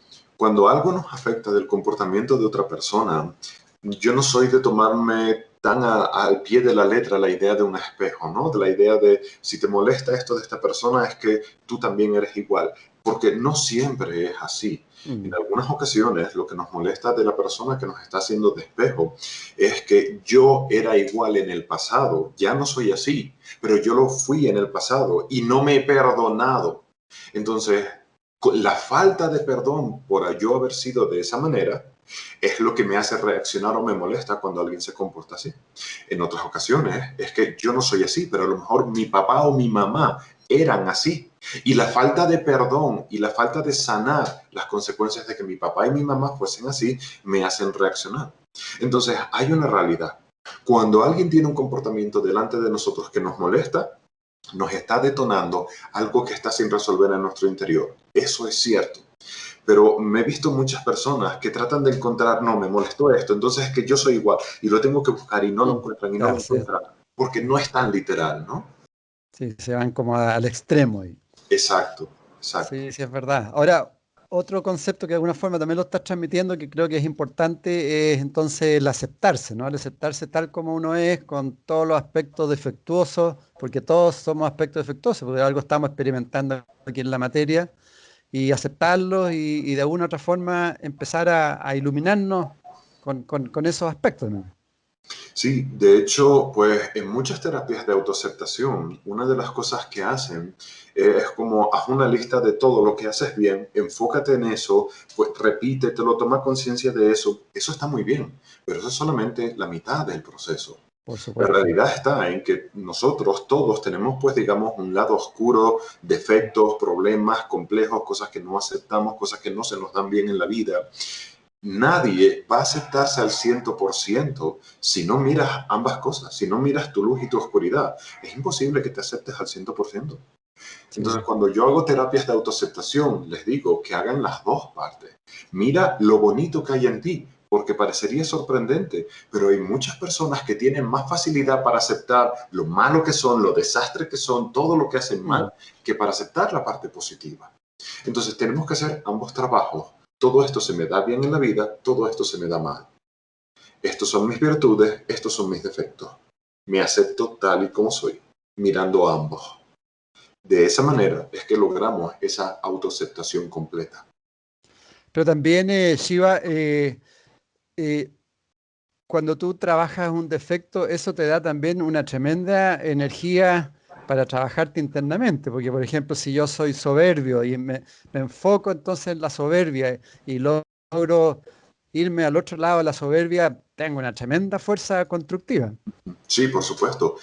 algo nos afecta del comportamiento de otra persona, yo no soy de tomarme tan al pie de la letra la idea de un espejo, ¿no? De la idea de si te molesta esto de esta persona es que tú también eres igual, porque no siempre es así. En algunas ocasiones lo que nos molesta de la persona que nos está haciendo de espejo es que yo era igual en el pasado, ya no soy así, pero yo lo fui en el pasado y no me he perdonado. Entonces, la falta de perdón por yo haber sido de esa manera es lo que me hace reaccionar o me molesta cuando alguien se comporta así. En otras ocasiones es que yo no soy así, pero a lo mejor mi papá o mi mamá eran así. Y la falta de perdón y la falta de sanar las consecuencias de que mi papá y mi mamá fuesen así me hacen reaccionar. Entonces hay una realidad. Cuando alguien tiene un comportamiento delante de nosotros que nos molesta, nos está detonando algo que está sin resolver en nuestro interior. Eso es cierto. Pero me he visto muchas personas que tratan de encontrar, no, me molestó esto, entonces es que yo soy igual y lo tengo que buscar y no lo encuentran y no lo encuentran, porque no es tan literal, ¿no? Sí, se van como al extremo ahí. Exacto, exacto. Sí, sí, es verdad. Ahora, otro concepto que de alguna forma también lo estás transmitiendo, que creo que es importante, es entonces el aceptarse, ¿no? El aceptarse tal como uno es, con todos los aspectos defectuosos, porque todos somos aspectos defectuosos, porque algo estamos experimentando aquí en la materia, y aceptarlos y de alguna u otra forma empezar a iluminarnos con esos aspectos, ¿no? Sí, de hecho, pues en muchas terapias de autoaceptación, una de las cosas que hacen es como haz una lista de todo lo que haces bien, enfócate en eso, pues repítetelo, toma conciencia de eso. Eso está muy bien, pero eso es solamente la mitad del proceso. Por La supuesto. realidad está en que nosotros todos tenemos, pues, digamos, un lado oscuro, defectos, problemas complejos, cosas que no aceptamos, cosas que no se nos dan bien en la vida. Nadie va a aceptarse al 100% si no miras ambas cosas, si no miras tu luz y tu oscuridad. Es imposible que te aceptes al 100%. Sí. Entonces, cuando yo hago terapias de autoaceptación, les digo que hagan las dos partes. Mira lo bonito que hay en ti, porque parecería sorprendente, pero hay muchas personas que tienen más facilidad para aceptar lo malo que son, lo desastre que son, todo lo que hacen mal, que para aceptar la parte positiva. Entonces tenemos que hacer ambos trabajos. Todo esto se me da bien en la vida, todo esto se me da mal. Estos son mis virtudes, estos son mis defectos. Me acepto tal y como soy, mirando a ambos. De esa manera es que logramos esa autoaceptación completa. Pero también, Shiva, eh, cuando tú trabajas un defecto, eso te da también una tremenda energía para trabajarte internamente, porque por ejemplo, si yo soy soberbio y me enfoco entonces en la soberbia y logro irme al otro lado de la soberbia, tengo una tremenda fuerza constructiva. Sí, por supuesto.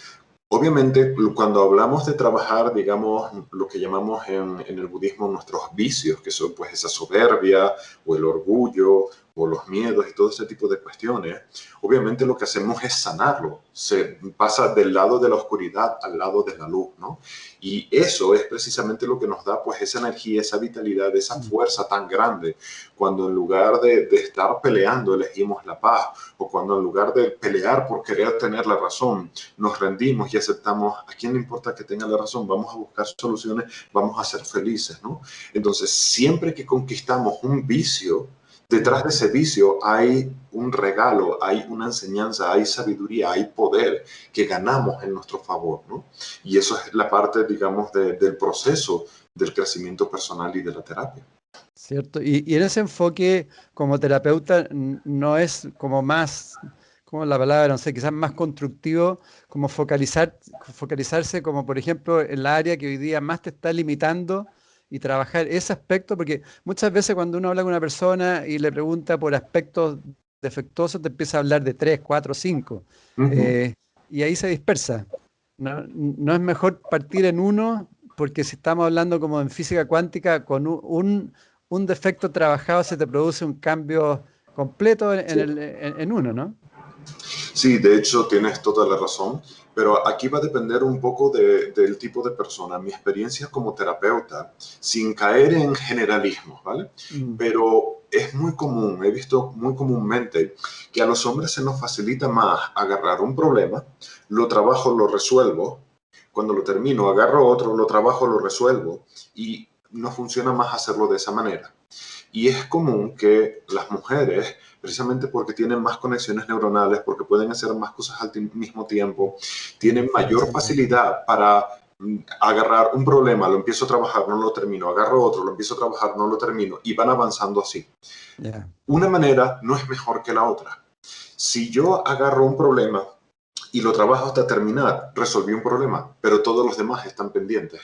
Obviamente, cuando hablamos de trabajar, digamos, lo que llamamos en el budismo nuestros vicios, que son pues esa soberbia o el orgullo o los miedos y todo ese tipo de cuestiones, obviamente lo que hacemos es sanarlo. Se pasa del lado de la oscuridad al lado de la luz, ¿no? Y eso es precisamente lo que nos da pues esa energía, esa vitalidad, esa fuerza tan grande, cuando en lugar de estar peleando elegimos la paz, o cuando en lugar de pelear por querer tener la razón, nos rendimos y aceptamos, a quién le importa que tenga la razón, vamos a buscar soluciones, vamos a ser felices, ¿no? Entonces, siempre que conquistamos un vicio, detrás de ese vicio hay un regalo, hay una enseñanza, hay sabiduría, hay poder que ganamos en nuestro favor, ¿no? Y eso es la parte, digamos, del proceso del crecimiento personal y de la terapia. ¿Cierto? Y en ese enfoque, como terapeuta, no es como más, como la palabra, no sé, quizás más constructivo, como focalizarse como, por ejemplo, en la área que hoy día más te está limitando y trabajar ese aspecto, porque muchas veces cuando uno habla con una persona y le pregunta por aspectos defectuosos, te empieza a hablar de 3, 4, 5, y ahí se dispersa. No es mejor partir en uno, porque si estamos hablando como en física cuántica, con un defecto trabajado se te produce un cambio completo en uno, ¿no? Sí, de hecho tienes toda la razón, pero aquí va a depender un poco del tipo de persona. Mi experiencia como terapeuta, sin caer en generalismos, ¿vale? Pero es muy común, he visto muy comúnmente que a los hombres se nos facilita más agarrar un problema, lo trabajo, lo resuelvo, cuando lo termino agarro otro, lo trabajo, lo resuelvo y no funciona más hacerlo de esa manera. Y es común que las mujeres, precisamente porque tienen más conexiones neuronales, porque pueden hacer más cosas al mismo tiempo, tienen mayor facilidad para agarrar un problema, lo empiezo a trabajar, no lo termino, agarro otro, lo empiezo a trabajar, no lo termino, y van avanzando así. Yeah. Una manera no es mejor que la otra. Si yo agarro un problema y lo trabajo hasta terminar, resolví un problema, pero todos los demás están pendientes.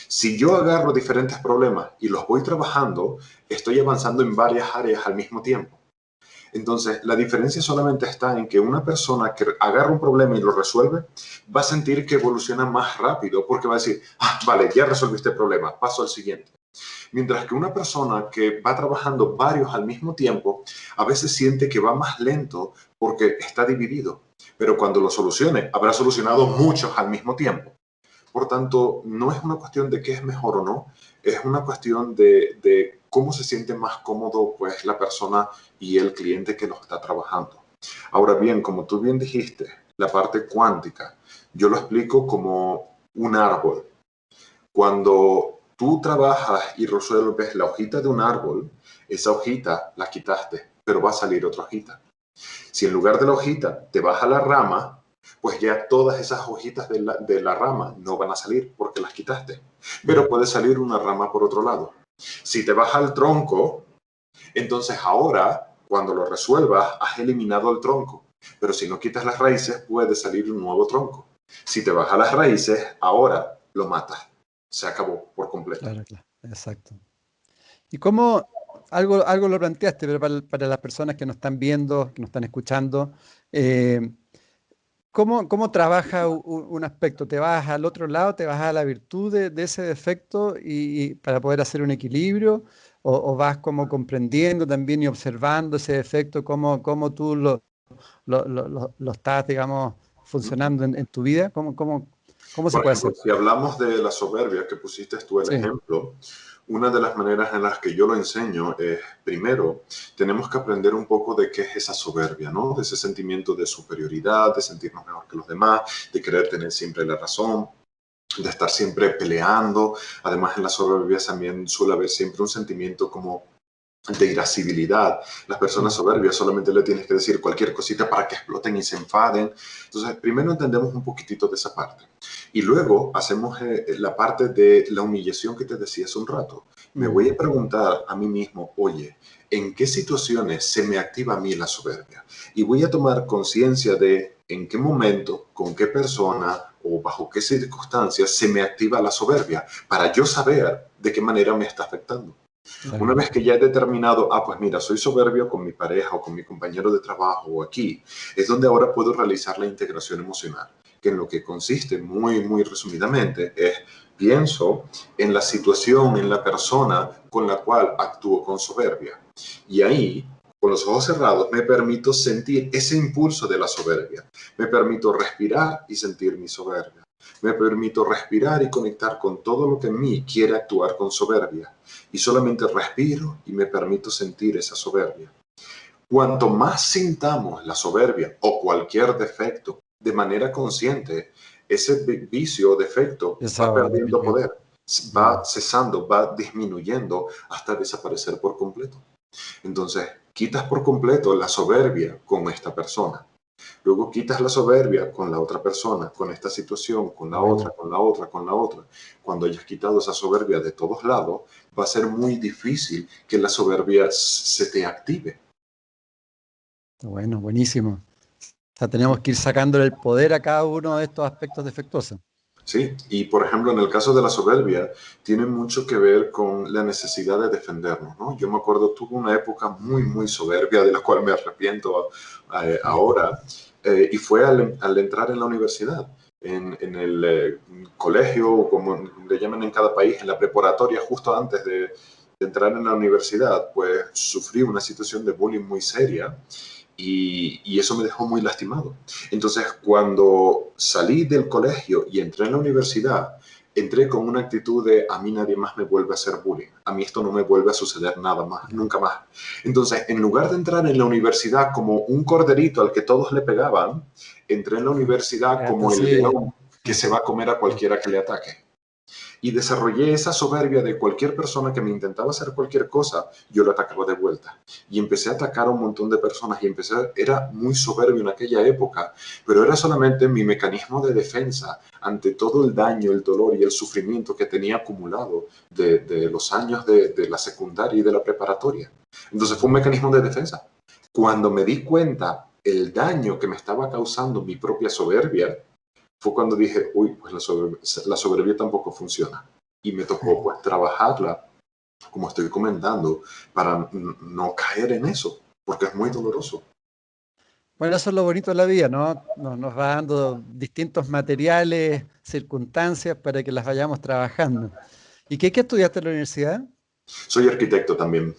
Si yo agarro diferentes problemas y los voy trabajando, estoy avanzando en varias áreas al mismo tiempo. Entonces, la diferencia solamente está en que una persona que agarra un problema y lo resuelve, va a sentir que evoluciona más rápido, porque va a decir, vale, ya resolví este problema, paso al siguiente. Mientras que una persona que va trabajando varios al mismo tiempo, a veces siente que va más lento porque está dividido. Pero cuando lo solucione, habrá solucionado muchos al mismo tiempo. Por tanto, no es una cuestión de qué es mejor o no, es una cuestión de cómo se siente más cómodo pues, la persona y el cliente que lo está trabajando. Ahora bien, como tú bien dijiste, la parte cuántica, yo lo explico como un árbol. Cuando tú trabajas y resuelves la hojita de un árbol, esa hojita la quitaste, pero va a salir otra hojita. Si en lugar de la hojita te vas a la rama, pues ya todas esas hojitas de la rama no van a salir porque las quitaste. Pero puede salir una rama por otro lado. Si te vas al tronco, entonces ahora, cuando lo resuelvas, has eliminado el tronco. Pero si no quitas las raíces, puede salir un nuevo tronco. Si te vas a las raíces, ahora lo matas. Se acabó por completo. Claro, claro. Exacto. ¿Y cómo, algo lo planteaste, pero para las personas que nos están viendo, que nos están escuchando, ¿cómo trabaja un aspecto? ¿Te vas al otro lado, te vas a la virtud de ese defecto y para poder hacer un equilibrio? ¿O vas como comprendiendo también y observando ese defecto, cómo tú lo estás, digamos, funcionando en tu vida? ¿Cómo? ¿Cómo se Por puede ejemplo, hacer? si hablamos de la soberbia que pusiste tú el Sí. ejemplo, una de las maneras en las que yo lo enseño es, primero, tenemos que aprender un poco de qué es esa soberbia, ¿no? De ese sentimiento de superioridad, de sentirnos mejor que los demás, de querer tener siempre la razón, de estar siempre peleando. Además, en la soberbia también suele haber siempre un sentimiento como de irascibilidad. Las personas Mm. soberbias solamente le tienes que decir cualquier cosita para que exploten y se enfaden. Entonces, primero entendemos un poquitito de esa parte. Y luego hacemos la parte de la humillación que te decía hace un rato. Me Mm. voy a preguntar a mí mismo, oye, ¿en qué situaciones se me activa a mí la soberbia? Y voy a tomar conciencia de en qué momento, con qué persona o bajo qué circunstancias se me activa la soberbia para yo saber de qué manera me está afectando. Una Claro. vez que ya he determinado, pues mira, soy soberbio con mi pareja o con mi compañero de trabajo o aquí, es donde ahora puedo realizar la integración emocional, que en lo que consiste muy resumidamente es, pienso en la situación, en la persona con la cual actúo con soberbia. Y ahí, con los ojos cerrados, me permito sentir ese impulso de la soberbia. Me permito respirar y sentir mi soberbia. Me permito respirar y conectar con todo lo que en mí quiere actuar con soberbia. Y solamente respiro y me permito sentir esa soberbia. Cuanto más sintamos la soberbia o cualquier defecto de manera consciente, ese vicio o defecto Esa va va perdiendo disminuyendo. poder, Mm. va cesando, va disminuyendo hasta desaparecer por completo. Entonces, quitas por completo la soberbia con esta persona. Luego quitas la soberbia con la otra persona, con esta situación, con la otra, Bueno, con la otra, con la otra. Cuando hayas quitado esa soberbia de todos lados, va a ser muy difícil que la soberbia se te active. bueno, buenísimo. O sea, tenemos que ir sacándole el poder a cada uno de estos aspectos defectuosos. Sí, y por ejemplo, en el caso de la soberbia, tiene mucho que ver con la necesidad de defendernos, ¿no? Yo me acuerdo, tuve una época muy soberbia, de la cual me arrepiento ahora, y fue al entrar en la universidad, en el colegio, como le llaman en cada país, en la preparatoria, justo antes de entrar en la universidad, pues sufrí una situación de bullying muy seria y eso me dejó muy lastimado. Entonces, cuando salí del colegio y entré en la universidad, entré con una actitud de a mí nadie más me vuelve a hacer bullying, a mí esto no me vuelve a suceder nada más, Ya. nunca más. Entonces, en lugar de entrar en la universidad como un corderito al que todos le pegaban, entré en la universidad Hasta como el así. león que se va a comer a cualquiera que le ataque. Y desarrollé esa soberbia de cualquier persona que me intentaba hacer cualquier cosa, yo lo atacaba de vuelta. Y empecé a atacar a un montón de personas y era muy soberbio en aquella época, pero era solamente mi mecanismo de defensa ante todo el daño, el dolor y el sufrimiento que tenía acumulado de los años de la secundaria y de la preparatoria. Entonces fue un mecanismo de defensa. Cuando me di cuenta el daño que me estaba causando mi propia soberbia, fue cuando dije, uy, pues la soberbia tampoco funciona. Y me tocó pues trabajarla, como estoy comentando, para no caer en eso, porque es muy doloroso. Bueno, eso es lo bonito de la vida, ¿no? Nos va dando distintos materiales, circunstancias para que las vayamos trabajando. ¿Y qué estudiaste en la universidad? Soy arquitecto también.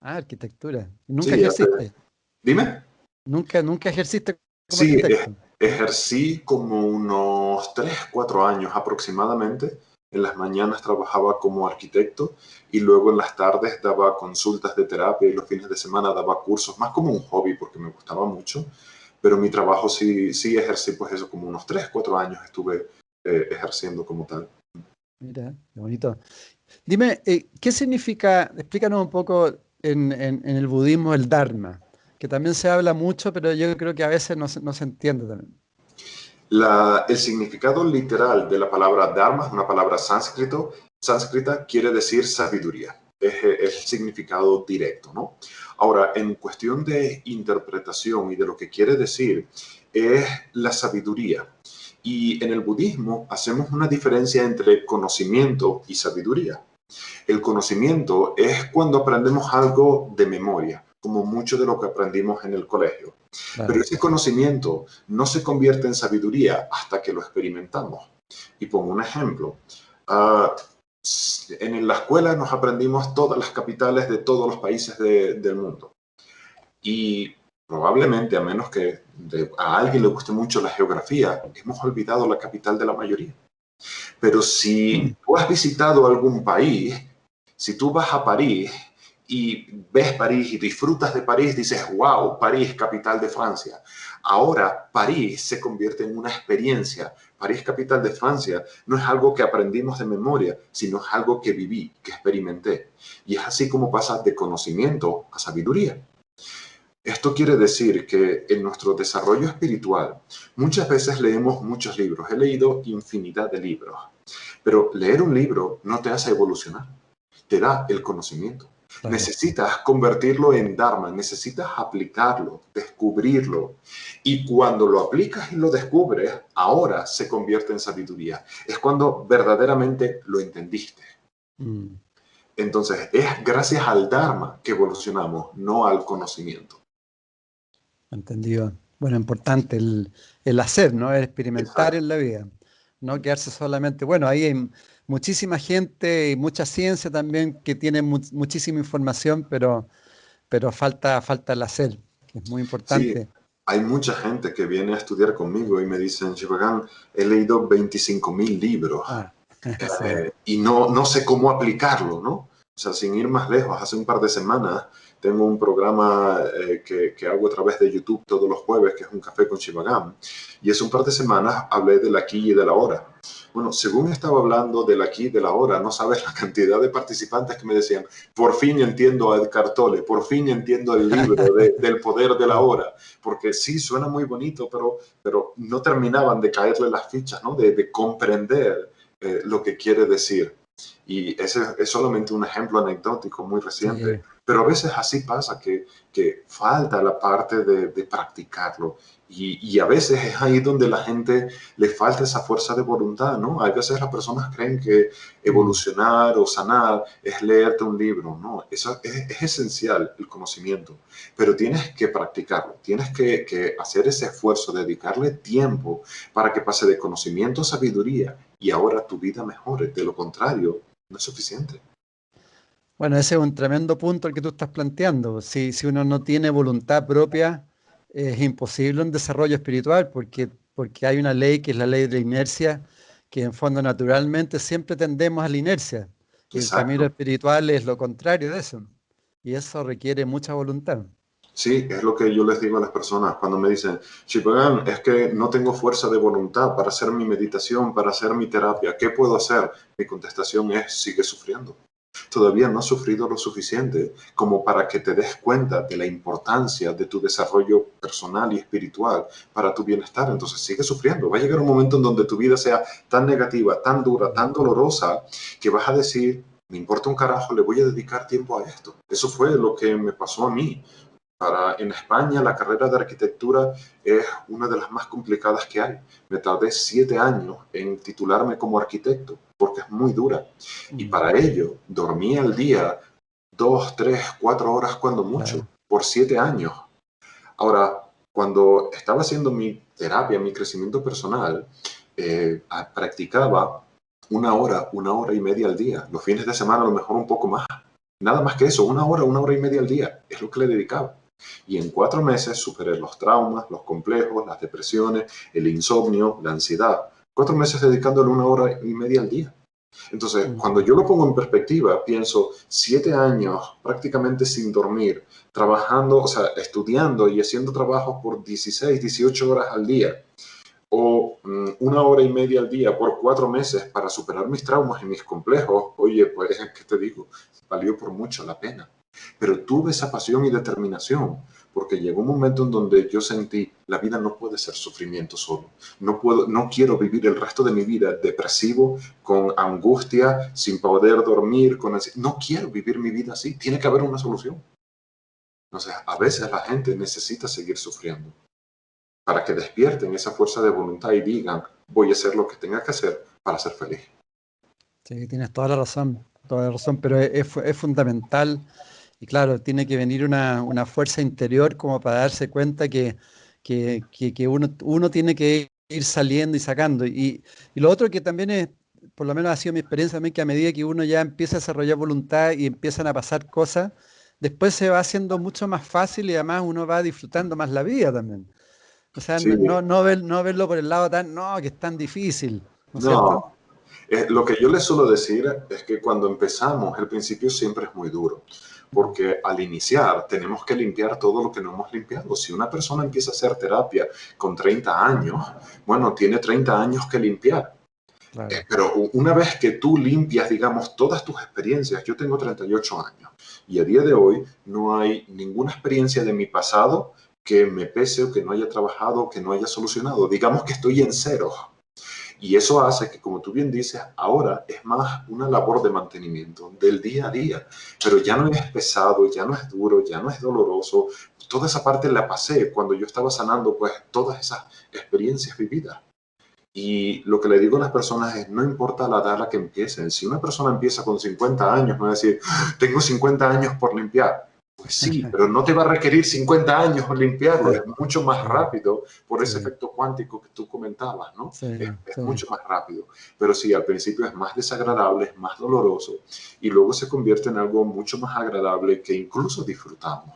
Ah, arquitectura. ¿Nunca Sí, ejerciste? dime. ¿Nunca ejerciste como Sí, arquitecto? ejercí como unos 3 4 años aproximadamente. En las mañanas trabajaba como arquitecto y luego en las tardes daba consultas de terapia y los fines de semana daba cursos, más como un hobby porque me gustaba mucho, pero mi trabajo sí ejercí pues eso, como unos 3 4 años estuve ejerciendo como tal. Mira, qué bonito. Dime, ¿qué significa, explícanos un poco en el budismo el Dharma? Que también se habla mucho, pero yo creo que a veces no se entiende también. El significado literal de la palabra dharma es una palabra sánscrita quiere decir sabiduría. Es el significado directo, ¿no? Ahora, en cuestión de interpretación y de lo que quiere decir, es la sabiduría. Y en el budismo hacemos una diferencia entre conocimiento y sabiduría. El conocimiento es cuando aprendemos algo de memoria, como mucho de lo que aprendimos en el colegio. Pero Claro. ese conocimiento no se convierte en sabiduría hasta que lo experimentamos. Y pongo un ejemplo. Uh, en la escuela nos aprendimos todas las capitales de todos los países del mundo. Y Probablemente, a menos que a alguien le guste mucho la geografía, hemos olvidado la capital de la mayoría. Pero si tú has visitado algún país, si tú vas a París y ves París y disfrutas de París, dices, wow, París, capital de Francia. Ahora París se convierte en una experiencia. París, capital de Francia, no es algo que aprendimos de memoria, sino es algo que viví, que experimenté. Y es así como pasa de conocimiento a sabiduría. Esto quiere decir que en nuestro desarrollo espiritual muchas veces leemos muchos libros. He leído infinidad de libros, pero leer un libro no te hace evolucionar, te da el conocimiento. Claro. Necesitas convertirlo en Dharma, necesitas aplicarlo, descubrirlo. Y cuando lo aplicas y lo descubres, ahora se convierte en sabiduría. Es cuando verdaderamente lo entendiste. Entonces, es gracias al Dharma que evolucionamos, no al conocimiento. Entendido. Bueno, importante el hacer, ¿no? El experimentar Exacto. en la vida. No quedarse solamente. Bueno, ahí hay muchísima gente y mucha ciencia también que tiene muchísima información, pero falta el hacer, que es muy Sí, importante. hay mucha gente que viene a estudiar conmigo y me dicen, Shivagan, he leído 25.000 libros Sí. y no sé cómo aplicarlo, ¿no? O sea, sin ir más lejos, hace un par de semanas tengo un programa que hago a través de YouTube todos los jueves, que es un café con Shivagan, y hace un par de semanas hablé del aquí y del ahora. Bueno, según estaba hablando del aquí y del ahora, no sabes la cantidad de participantes que me decían, por fin entiendo a Eckhart Tolle, por fin entiendo el libro del poder de la hora, porque sí, suena muy bonito, pero no terminaban de caerle las fichas, ¿no? De comprender lo que quiere decir. Y ese es solamente un ejemplo anecdótico muy reciente. Sí. Pero a veces así pasa, que falta la parte de practicarlo. Y a veces es ahí donde la gente le falta esa fuerza de voluntad, ¿no? A veces las personas creen que evolucionar o sanar es leerte un libro, ¿no? Eso es esencial, el conocimiento. Pero tienes que practicarlo, tienes que hacer ese esfuerzo, dedicarle tiempo para que pase de conocimiento a sabiduría y ahora tu vida mejore. De lo contrario, no es suficiente. Bueno, ese es un tremendo punto el que tú estás planteando. Si uno no tiene voluntad propia, es imposible un desarrollo espiritual, porque hay una ley que es la ley de la inercia, que en fondo naturalmente siempre tendemos a la inercia. Y el camino Exacto. espiritual es lo contrario de eso. Y eso requiere mucha voluntad. Sí, es lo que yo les digo a las personas cuando me dicen, Shivagan, es que no tengo fuerza de voluntad para hacer mi meditación, para hacer mi terapia, ¿qué puedo hacer? Mi contestación es, sigue sufriendo. Todavía no has sufrido lo suficiente como para que te des cuenta de la importancia de tu desarrollo personal y espiritual para tu bienestar. Entonces sigue sufriendo. Va a llegar un momento en donde tu vida sea tan negativa, tan dura, tan dolorosa, que vas a decir, me importa un carajo, le voy a dedicar tiempo a esto. Eso fue lo que me pasó a mí. En España la carrera de arquitectura es una de las más complicadas que hay. Me tardé 7 años en titularme como arquitecto porque es muy dura. Y para ello dormí al día 2, 3, 4 horas cuando mucho, Claro. por 7 años. Ahora, cuando estaba haciendo mi terapia, mi crecimiento personal, practicaba una hora y media al día. Los fines de semana a lo mejor un poco más. Nada más que eso, una hora y media al día. Es lo que le dedicaba. Y en 4 meses superé los traumas, los complejos, las depresiones, el insomnio, la ansiedad. 4 meses dedicándole una hora y media al día. Entonces, cuando yo lo pongo en perspectiva, pienso 7 años prácticamente sin dormir, trabajando, o sea, estudiando y haciendo trabajos por 16, 18 horas al día, o una hora y media al día por 4 meses para superar mis traumas y mis complejos. Oye, pues, ¿qué te digo? Valió por mucho la pena. Pero tuve esa pasión y determinación, porque llegó un momento en donde yo sentí, la vida no puede ser sufrimiento solo. No quiero vivir el resto de mi vida depresivo, con angustia, sin poder dormir, no quiero vivir mi vida así. Tiene que haber una solución. Entonces, a veces la gente necesita seguir sufriendo para que despierten esa fuerza de voluntad y digan, voy a hacer lo que tenga que hacer para ser feliz. Sí, tienes toda la razón, pero es fundamental. Y claro, tiene que venir una fuerza interior como para darse cuenta que uno tiene que ir saliendo y sacando. Y lo otro que también es, por lo menos ha sido mi experiencia también, que a medida que uno ya empieza a desarrollar voluntad y empiezan a pasar cosas, después se va haciendo mucho más fácil y además uno va disfrutando más la vida también. O sea, Sí, no verlo por el lado tan, no, que es tan difícil, ¿no es cierto? no. Lo que yo les suelo decir es que cuando empezamos, el principio siempre es muy duro, Mm, porque al iniciar tenemos que limpiar todo lo que no hemos limpiado. Si una persona empieza a hacer terapia con 30 años, bueno, tiene 30 años que limpiar. claro. Pero una vez que tú limpias, digamos, todas tus experiencias, yo tengo 38 años y a día de hoy no hay ninguna experiencia de mi pasado que me pese o que no haya trabajado o que no haya solucionado. Digamos que estoy en cero. Y eso hace que, como tú bien dices, ahora es más una labor de mantenimiento del día a día, pero ya no es pesado, ya no es duro, ya no es doloroso. Toda esa parte la pasé cuando yo estaba sanando, pues, todas esas experiencias vividas. Y lo que le digo a las personas es, no importa la edad a la que empiecen, si una persona empieza con 50 años, no va a decir, tengo 50 años por limpiar. Pues sí, pero no te va a requerir 50 años por limpiarlo, es mucho más Sí, rápido por ese sí, efecto cuántico que tú comentabas, ¿no? sí, Es sí. mucho más rápido. Pero sí, al principio es más desagradable, es más doloroso y luego se convierte en algo mucho más agradable que incluso disfrutamos.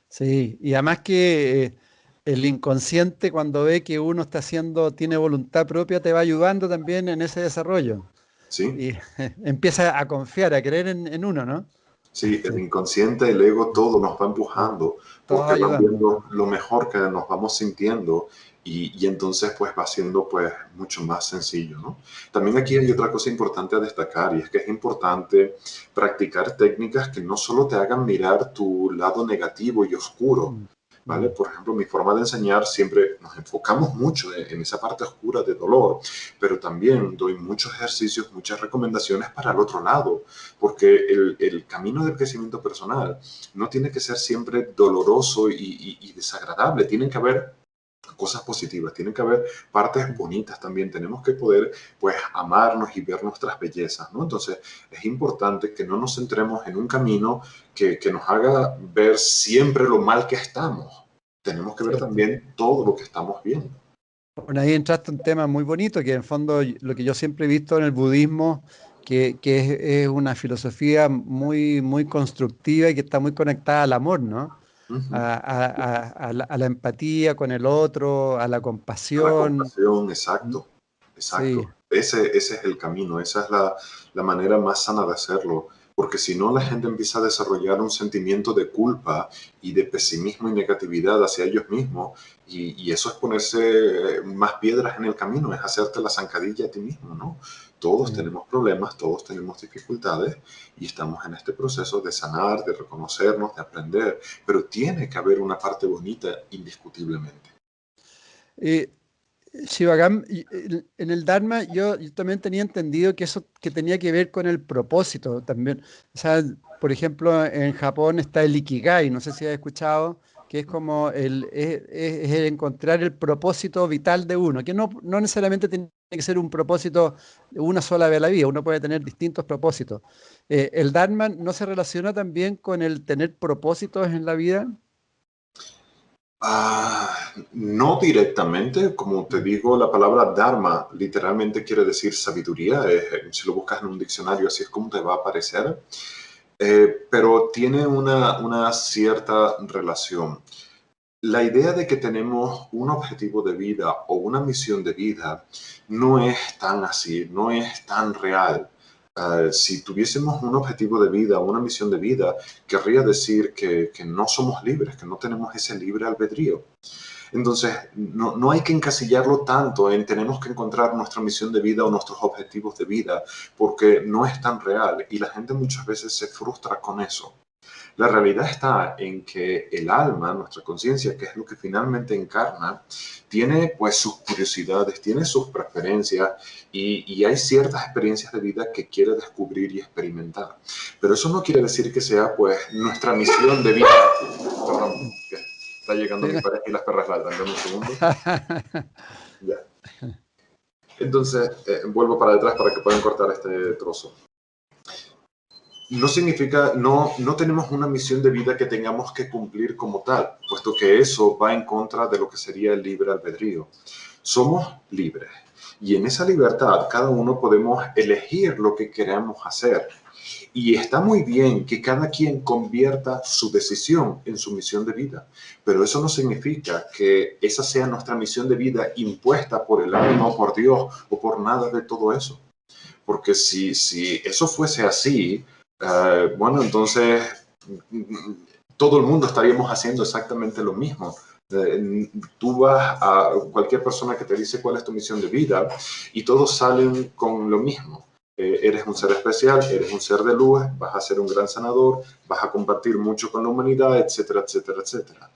Sí, y además que el inconsciente cuando ve que uno está haciendo, tiene voluntad propia, te va ayudando también en ese desarrollo. ¿Sí? Y empieza a confiar, a creer en uno, ¿no? Sí, el Sí, inconsciente, el ego, todo nos va sí, empujando todo porque van ayudando. viendo lo mejor que nos vamos sintiendo y entonces pues va siendo pues mucho más sencillo, ¿no? También aquí hay otra cosa importante a destacar y es que es importante practicar técnicas que no solo te hagan mirar tu lado negativo y oscuro, Mm, ¿vale? mm, Por ejemplo, mi forma de enseñar siempre nos enfocamos mucho en esa parte oscura de dolor, pero también doy muchos ejercicios, muchas recomendaciones para el otro lado, porque el camino del crecimiento personal no tiene que ser siempre doloroso y desagradable, tienen que haber cosas positivas, tienen que haber partes mm. bonitas también, tenemos que poder pues amarnos y ver nuestras bellezas, ¿no? Entonces es importante que no nos centremos en un camino que nos haga ver siempre lo mal que estamos, tenemos que ver Cierto. también todo lo que estamos viendo. Bueno, ahí entraste en un tema muy bonito, que en fondo lo que yo siempre he visto en el budismo, que es una filosofía muy constructiva y que está muy conectada al amor, ¿no? Uh -huh. A la empatía con el otro, a la A la compasión. compasión, Mm, exacto, sí, exacto. Ese es el camino, esa es la manera más sana de hacerlo, porque si no la gente empieza a desarrollar un sentimiento de culpa y de pesimismo y negatividad hacia ellos mismos, y eso es ponerse más piedras en el camino, es hacerte la zancadilla a ti mismo, ¿no? Todos sí. tenemos problemas, todos tenemos dificultades y estamos en este proceso de sanar, de reconocernos, de aprender, pero tiene que haber una parte bonita indiscutiblemente. Eh, Shivagam, en el Dharma yo también tenía entendido que eso que tenía que ver con el propósito también. O sea, por ejemplo, en Japón está el Ikigai, no sé si has escuchado, que es como es el encontrar el propósito vital de uno, que no necesariamente tiene que ser un propósito de una sola vez a la vida, uno puede tener distintos propósitos. ¿El Dharma no se relaciona también con el tener propósitos en la vida? No directamente, como te Mm, digo, la palabra Dharma literalmente quiere decir sabiduría. Si lo buscas en un diccionario, así es como te va a aparecer. Pero tiene una cierta relación. La idea de que tenemos un objetivo de vida o una misión de vida no es tan así, no es tan real. Si tuviésemos un objetivo de vida o una misión de vida, querría decir que no somos libres, que no tenemos ese libre albedrío. Entonces, no hay que encasillarlo tanto en tenemos que encontrar nuestra misión de vida o nuestros objetivos de vida, porque no es tan real y la gente muchas veces se frustra con eso. La realidad está en que el alma, nuestra conciencia, que es lo que finalmente encarna, tiene pues sus curiosidades, tiene sus preferencias y hay ciertas experiencias de vida que quiere descubrir y experimentar. Pero eso no quiere decir que sea pues nuestra misión de vida. Perdón, mm. que está llegando mi Sí. pareja y las perras ladran. Dame un segundo. Ya. Entonces, vuelvo para detrás para que puedan cortar este trozo. No significa, no tenemos una misión de vida que tengamos que cumplir como tal, puesto que eso va en contra de lo que sería el libre albedrío. Somos libres. Y en esa libertad cada uno podemos elegir lo que queremos hacer. Y está muy bien que cada quien convierta su decisión en su misión de vida, pero eso no significa que esa sea nuestra misión de vida impuesta por el ánimo, o por Dios o por nada de todo eso. Porque si eso fuese así, bueno, entonces todo el mundo estaríamos haciendo exactamente lo mismo. Tú vas a cualquier persona que te dice cuál es tu misión de vida y todos salen con lo mismo. Eres un ser especial, eres un ser de luz, vas a ser un gran sanador, vas a compartir mucho con la humanidad, etcétera, etcétera, etcétera.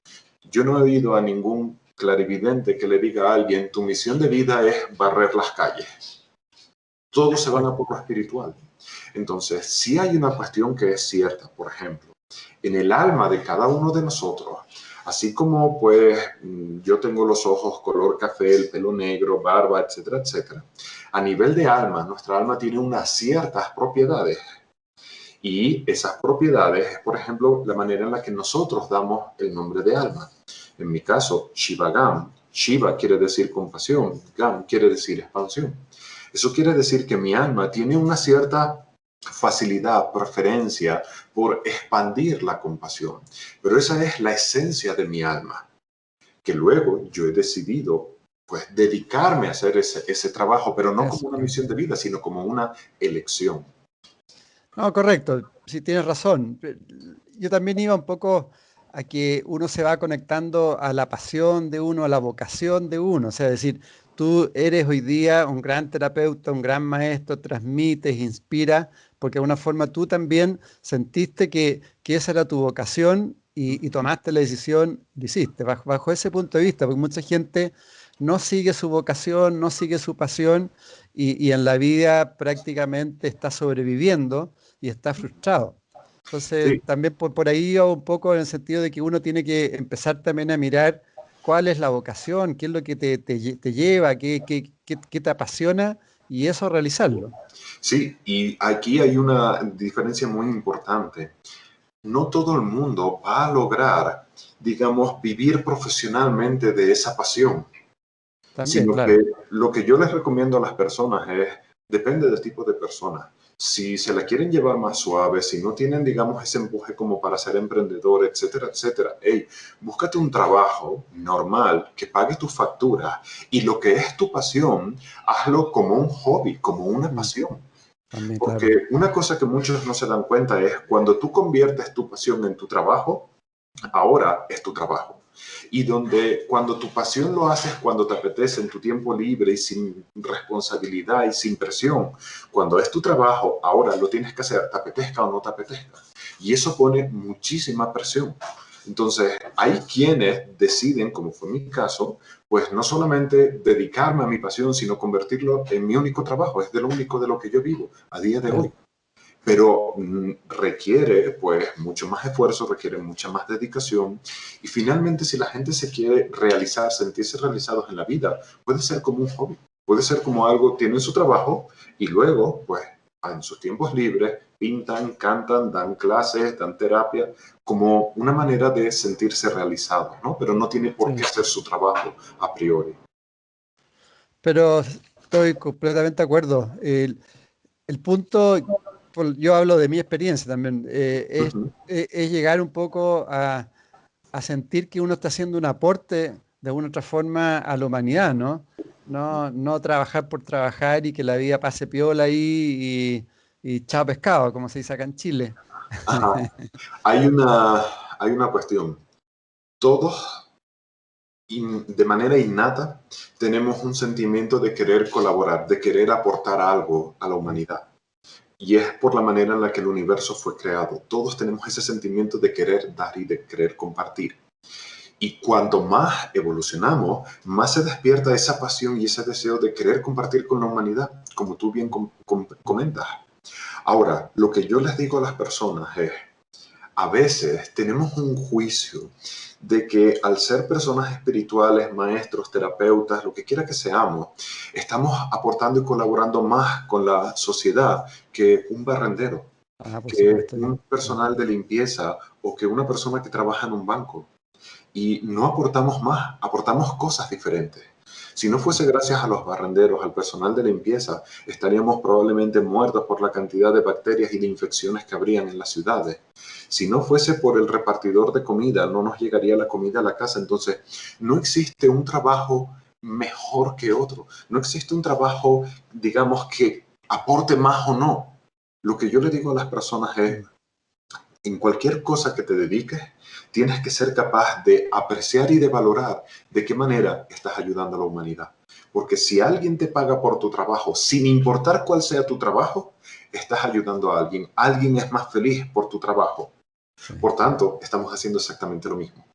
Yo no he oído a ningún clarividente que le diga a alguien, tu misión de vida es barrer las calles. Todos se van a por lo espiritual. Entonces, sí hay una cuestión que es cierta, por ejemplo, en el alma de cada uno de nosotros, así como pues yo tengo los ojos color café, el pelo negro, barba, etcétera, etcétera, a nivel de alma, nuestra alma tiene unas ciertas propiedades. Y esas propiedades es, por ejemplo, la manera en la que nosotros damos el nombre de alma. En mi caso, Shivagam. Shiva quiere decir compasión, Gam quiere decir expansión. Eso quiere decir que mi alma tiene una cierta facilidad, preferencia por expandir la compasión. Pero esa es la esencia de mi alma, que luego yo he decidido pues dedicarme a hacer ese trabajo, pero no como una misión de vida, sino como una elección. No, correcto, sí tienes razón. Yo también iba un poco a que uno se va conectando a la pasión de uno, a la vocación de uno. O sea, decir, tú eres hoy día un gran terapeuta, un gran maestro, transmites, inspiras, porque de alguna forma tú también sentiste que esa era tu vocación y tomaste la decisión, lo hiciste, bajo ese punto de vista, porque mucha gente no sigue su vocación, no sigue su pasión y en la vida prácticamente está sobreviviendo y está frustrado. Entonces, Sí, también por ahí va un poco en el sentido de que uno tiene que empezar también a mirar cuál es la vocación, qué es lo que te lleva, qué te apasiona y eso realizarlo. sí, y aquí hay una diferencia muy importante. No todo el mundo va a lograr, digamos, vivir profesionalmente de esa pasión, También, sino que claro. lo que yo les recomiendo a las personas es, depende del tipo de persona. Si se la quieren llevar más suave, si no tienen, digamos, ese empuje como para ser emprendedor, etcétera, etcétera, hey, búscate un trabajo normal que pague tus facturas y lo que es tu pasión, hazlo como un hobby, como una Mm, pasión. también, claro. Porque una cosa que muchos no se dan cuenta es cuando tú conviertes tu pasión en tu trabajo, ahora es tu trabajo. Y donde cuando tu pasión lo haces cuando te apetece en tu tiempo libre y sin responsabilidad y sin presión, cuando es tu trabajo, ahora lo tienes que hacer, te apetezca o no te apetezca. Y eso pone muchísima presión. Entonces, hay quienes deciden, como fue mi caso, pues no solamente dedicarme a mi pasión, sino convertirlo en mi único trabajo. Es de lo único de lo que yo vivo a día de Ya. hoy, pero requiere pues mucho más esfuerzo, requiere mucha más dedicación y finalmente si la gente se quiere realizar, sentirse realizados en la vida, puede ser como un hobby, puede ser como algo, tienen su trabajo y luego pues en sus tiempos libres pintan, cantan, dan clases, dan terapia, como una manera de sentirse realizados, ¿no? Pero no tiene por qué Sí. ser su trabajo a priori. Pero estoy completamente de acuerdo. El punto, yo hablo de mi experiencia también, Ujú. es llegar un poco a sentir que uno está haciendo un aporte de una u otra forma a la humanidad, ¿no? No trabajar por trabajar y que la vida pase piola ahí y chao pescado, como se dice acá en Chile. Ajá. Hay una cuestión. Todos de manera innata tenemos un sentimiento de querer colaborar, de querer aportar algo a la Mm, humanidad. Y es por la manera en la que el universo fue creado. Todos tenemos ese sentimiento de querer dar y de querer compartir. Y cuanto más evolucionamos, más se despierta esa pasión y ese deseo de querer compartir con la humanidad, como tú bien comentas. Ahora, lo que yo les digo a las personas es, a veces tenemos un juicio de que al ser personas espirituales, maestros, terapeutas, lo que quiera que seamos, estamos aportando y colaborando más con la sociedad que un barrendero, por que supuesto. un Sí. personal de limpieza o que una persona que trabaja en un banco. Y no aportamos más, aportamos cosas diferentes. Si no fuese gracias a los barrenderos, al personal de limpieza, estaríamos probablemente muertos por la cantidad de bacterias y de infecciones que habrían en las ciudades. Si no fuese por el repartidor de comida, no nos llegaría la comida a la casa. Entonces, no existe un trabajo mejor que otro. No existe un trabajo, digamos, que aporte más o no. Lo que yo le digo a las personas es, en cualquier cosa que te dediques, tienes que ser capaz de apreciar y de valorar de qué manera estás ayudando a la humanidad. Porque si alguien te paga por tu trabajo, sin importar cuál sea tu trabajo, estás ayudando a alguien. Alguien es más feliz por tu trabajo. Por tanto, estamos haciendo exactamente lo mismo.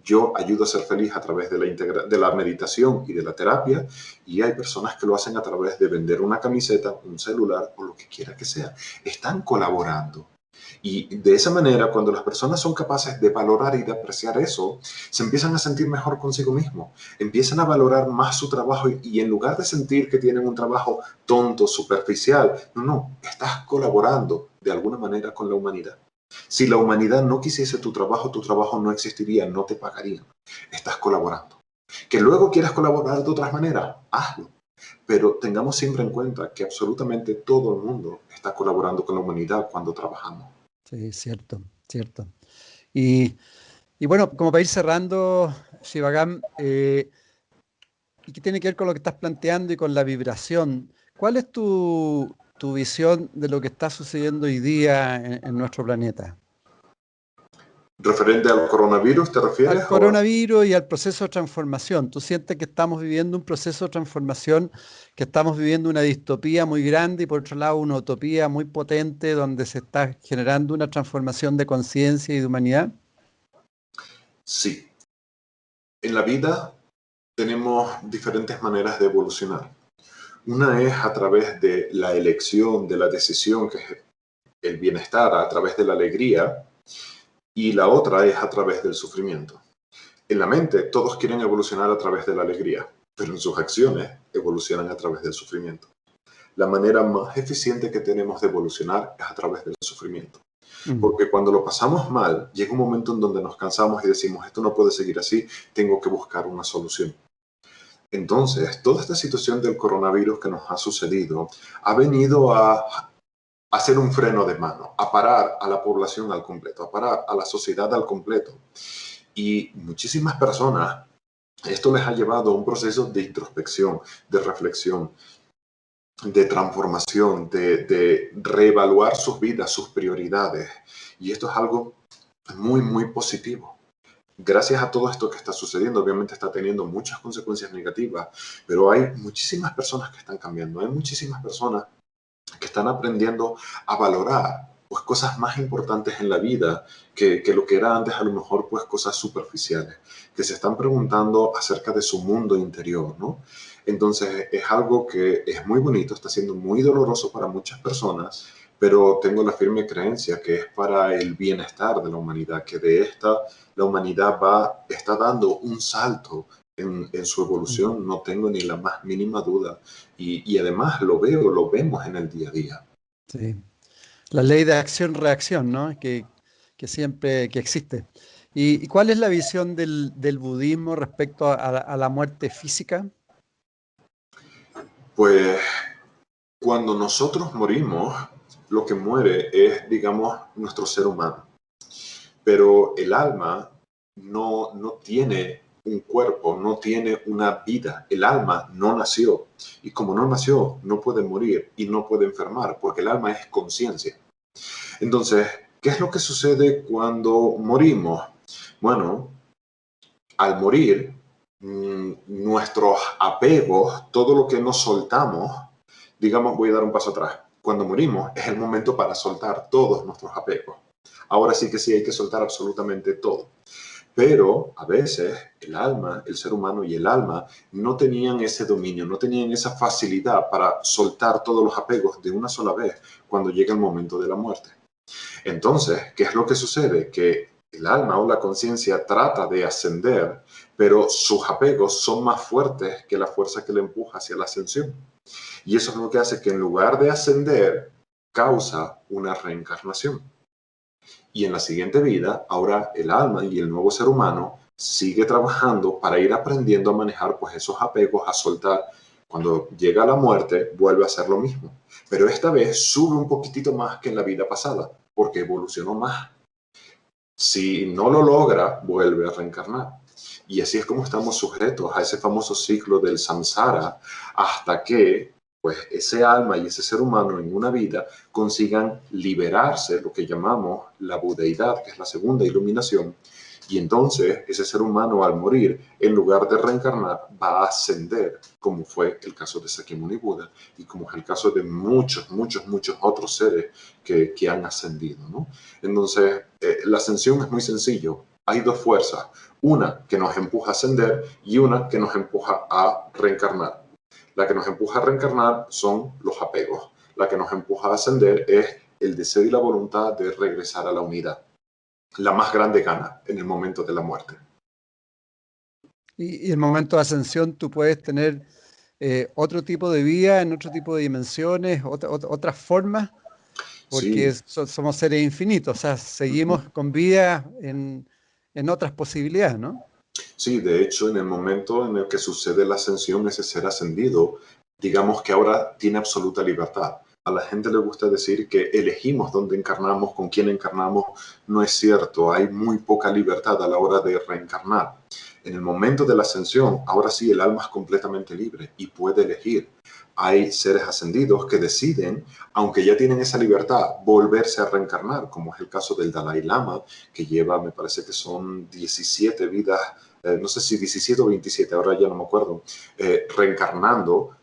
Yo ayudo a ser feliz a través de la meditación y de la terapia, y hay personas que lo hacen a través de vender una camiseta, un celular o lo que quiera que sea. Están colaborando. Y de esa manera, cuando las personas son capaces de valorar y de apreciar eso, se empiezan a sentir mejor consigo mismos, empiezan a valorar más su trabajo y en lugar de sentir que tienen un trabajo tonto, superficial, no, estás colaborando de alguna manera con la humanidad. Si la humanidad no quisiese tu trabajo no existiría, no te pagarían. Estás colaborando. Que luego quieras colaborar de otras maneras, hazlo. Pero tengamos siempre en cuenta que absolutamente todo el mundo está colaborando con la humanidad cuando trabajamos. Sí, cierto, cierto. Y bueno, como para ir cerrando, Shivagam, y que tiene que ver con lo que estás planteando y con la vibración, ¿cuál es tu visión de lo que está sucediendo hoy día en nuestro planeta? ¿Referente al coronavirus te refieres? Al coronavirus y al proceso de transformación. ¿Tú sientes que estamos viviendo un proceso de transformación, que estamos viviendo una distopía muy grande y por otro lado una utopía muy potente donde se está generando una transformación de conciencia y de humanidad? Sí. En la vida tenemos diferentes maneras de evolucionar. Una es a través de la elección, de la decisión, que es el bienestar, a través de la alegría, y la otra es a través del sufrimiento. En la mente todos quieren evolucionar a través de la alegría, pero en sus acciones evolucionan a través del sufrimiento. La manera más eficiente que tenemos de evolucionar es a través del sufrimiento. Porque cuando lo pasamos mal, llega un momento en donde nos cansamos y decimos, esto no puede seguir así, tengo que buscar una solución. Entonces, toda esta situación del coronavirus que nos ha sucedido ha venido a hacer un freno de mano, a parar a la población al completo, a parar a la sociedad al completo. Y muchísimas personas, esto les ha llevado a un proceso de introspección, de reflexión, de transformación, de reevaluar sus vidas, sus prioridades. Y esto es algo muy, muy positivo. Gracias a todo esto que está sucediendo, obviamente está teniendo muchas consecuencias negativas, pero hay muchísimas personas que están cambiando, hay muchísimas personas que están aprendiendo a valorar pues cosas más importantes en la vida que lo que era antes, a lo mejor pues cosas superficiales, que se están preguntando acerca de su mundo interior, ¿no? Entonces es algo que es muy bonito, está siendo muy doloroso para muchas personas, pero tengo la firme creencia que es para el bienestar de la humanidad, que de esta la humanidad está dando un salto en su evolución, no tengo ni la más mínima duda. Y además lo vemos en el día a día. Sí. La ley de acción-reacción, ¿no? Que siempre que existe. ¿Y cuál es la visión del budismo respecto a la muerte física? Pues cuando nosotros morimos, lo que muere es, digamos, nuestro ser humano. Pero el alma no tiene un cuerpo, no tiene una vida. El alma no nació. Y como no nació, no puede morir y no puede enfermar, porque el alma es conciencia. Entonces, ¿qué es lo que sucede cuando morimos? Bueno, al morir, nuestros apegos, todo lo que nos soltamos, digamos, voy a dar un paso atrás. Cuando morimos es el momento para soltar todos nuestros apegos. Ahora sí que sí hay que soltar absolutamente todo. Pero a veces el alma, el ser humano y el alma no tenían ese dominio, no tenían esa facilidad para soltar todos los apegos de una sola vez cuando llega el momento de la muerte. Entonces, ¿qué es lo que sucede? Que el alma o la conciencia trata de ascender, pero sus apegos son más fuertes que la fuerza que le empuja hacia la ascensión. Y eso es lo que hace que en lugar de ascender, causa una reencarnación. Y en la siguiente vida, ahora el alma y el nuevo ser humano sigue trabajando para ir aprendiendo a manejar pues esos apegos, a soltar. Cuando llega la muerte, vuelve a hacer lo mismo. Pero esta vez sube un poquitito más que en la vida pasada, porque evolucionó más. Si no lo logra, vuelve a reencarnar. Y así es como estamos sujetos a ese famoso ciclo del samsara, hasta que pues ese alma y ese ser humano en una vida consigan liberarse, lo que llamamos la budeidad, que es la segunda iluminación. Y entonces ese ser humano al morir, en lugar de reencarnar, va a ascender, como fue el caso de Sakyamuni Buda y como es el caso de muchos otros seres que han ascendido, ¿no? Entonces, la ascensión es muy sencillo. Hay dos fuerzas, una que nos empuja a ascender y una que nos empuja a reencarnar. La que nos empuja a reencarnar son los apegos. La que nos empuja a ascender es el deseo y la voluntad de regresar a la unidad. La más grande gana en el momento de la muerte. Y el momento de ascensión tú puedes tener otro tipo de vida, en otro tipo de dimensiones, otras formas, porque Sí. somos seres infinitos, o sea, seguimos con vida en otras posibilidades, ¿no? Sí, de hecho, en el momento en el que sucede la ascensión, ese ser ascendido, digamos que ahora tiene absoluta libertad. A la gente le gusta decir que elegimos dónde encarnamos, con quién encarnamos. No es cierto, hay muy poca libertad a la hora de reencarnar. En el momento de la ascensión, ahora sí el alma es completamente libre y puede elegir. Hay seres ascendidos que deciden, aunque ya tienen esa libertad, volverse a reencarnar, como es el caso del Dalai Lama, que lleva, me parece que son 17 vidas, no sé si 17 o 27, ahora ya no me acuerdo, reencarnando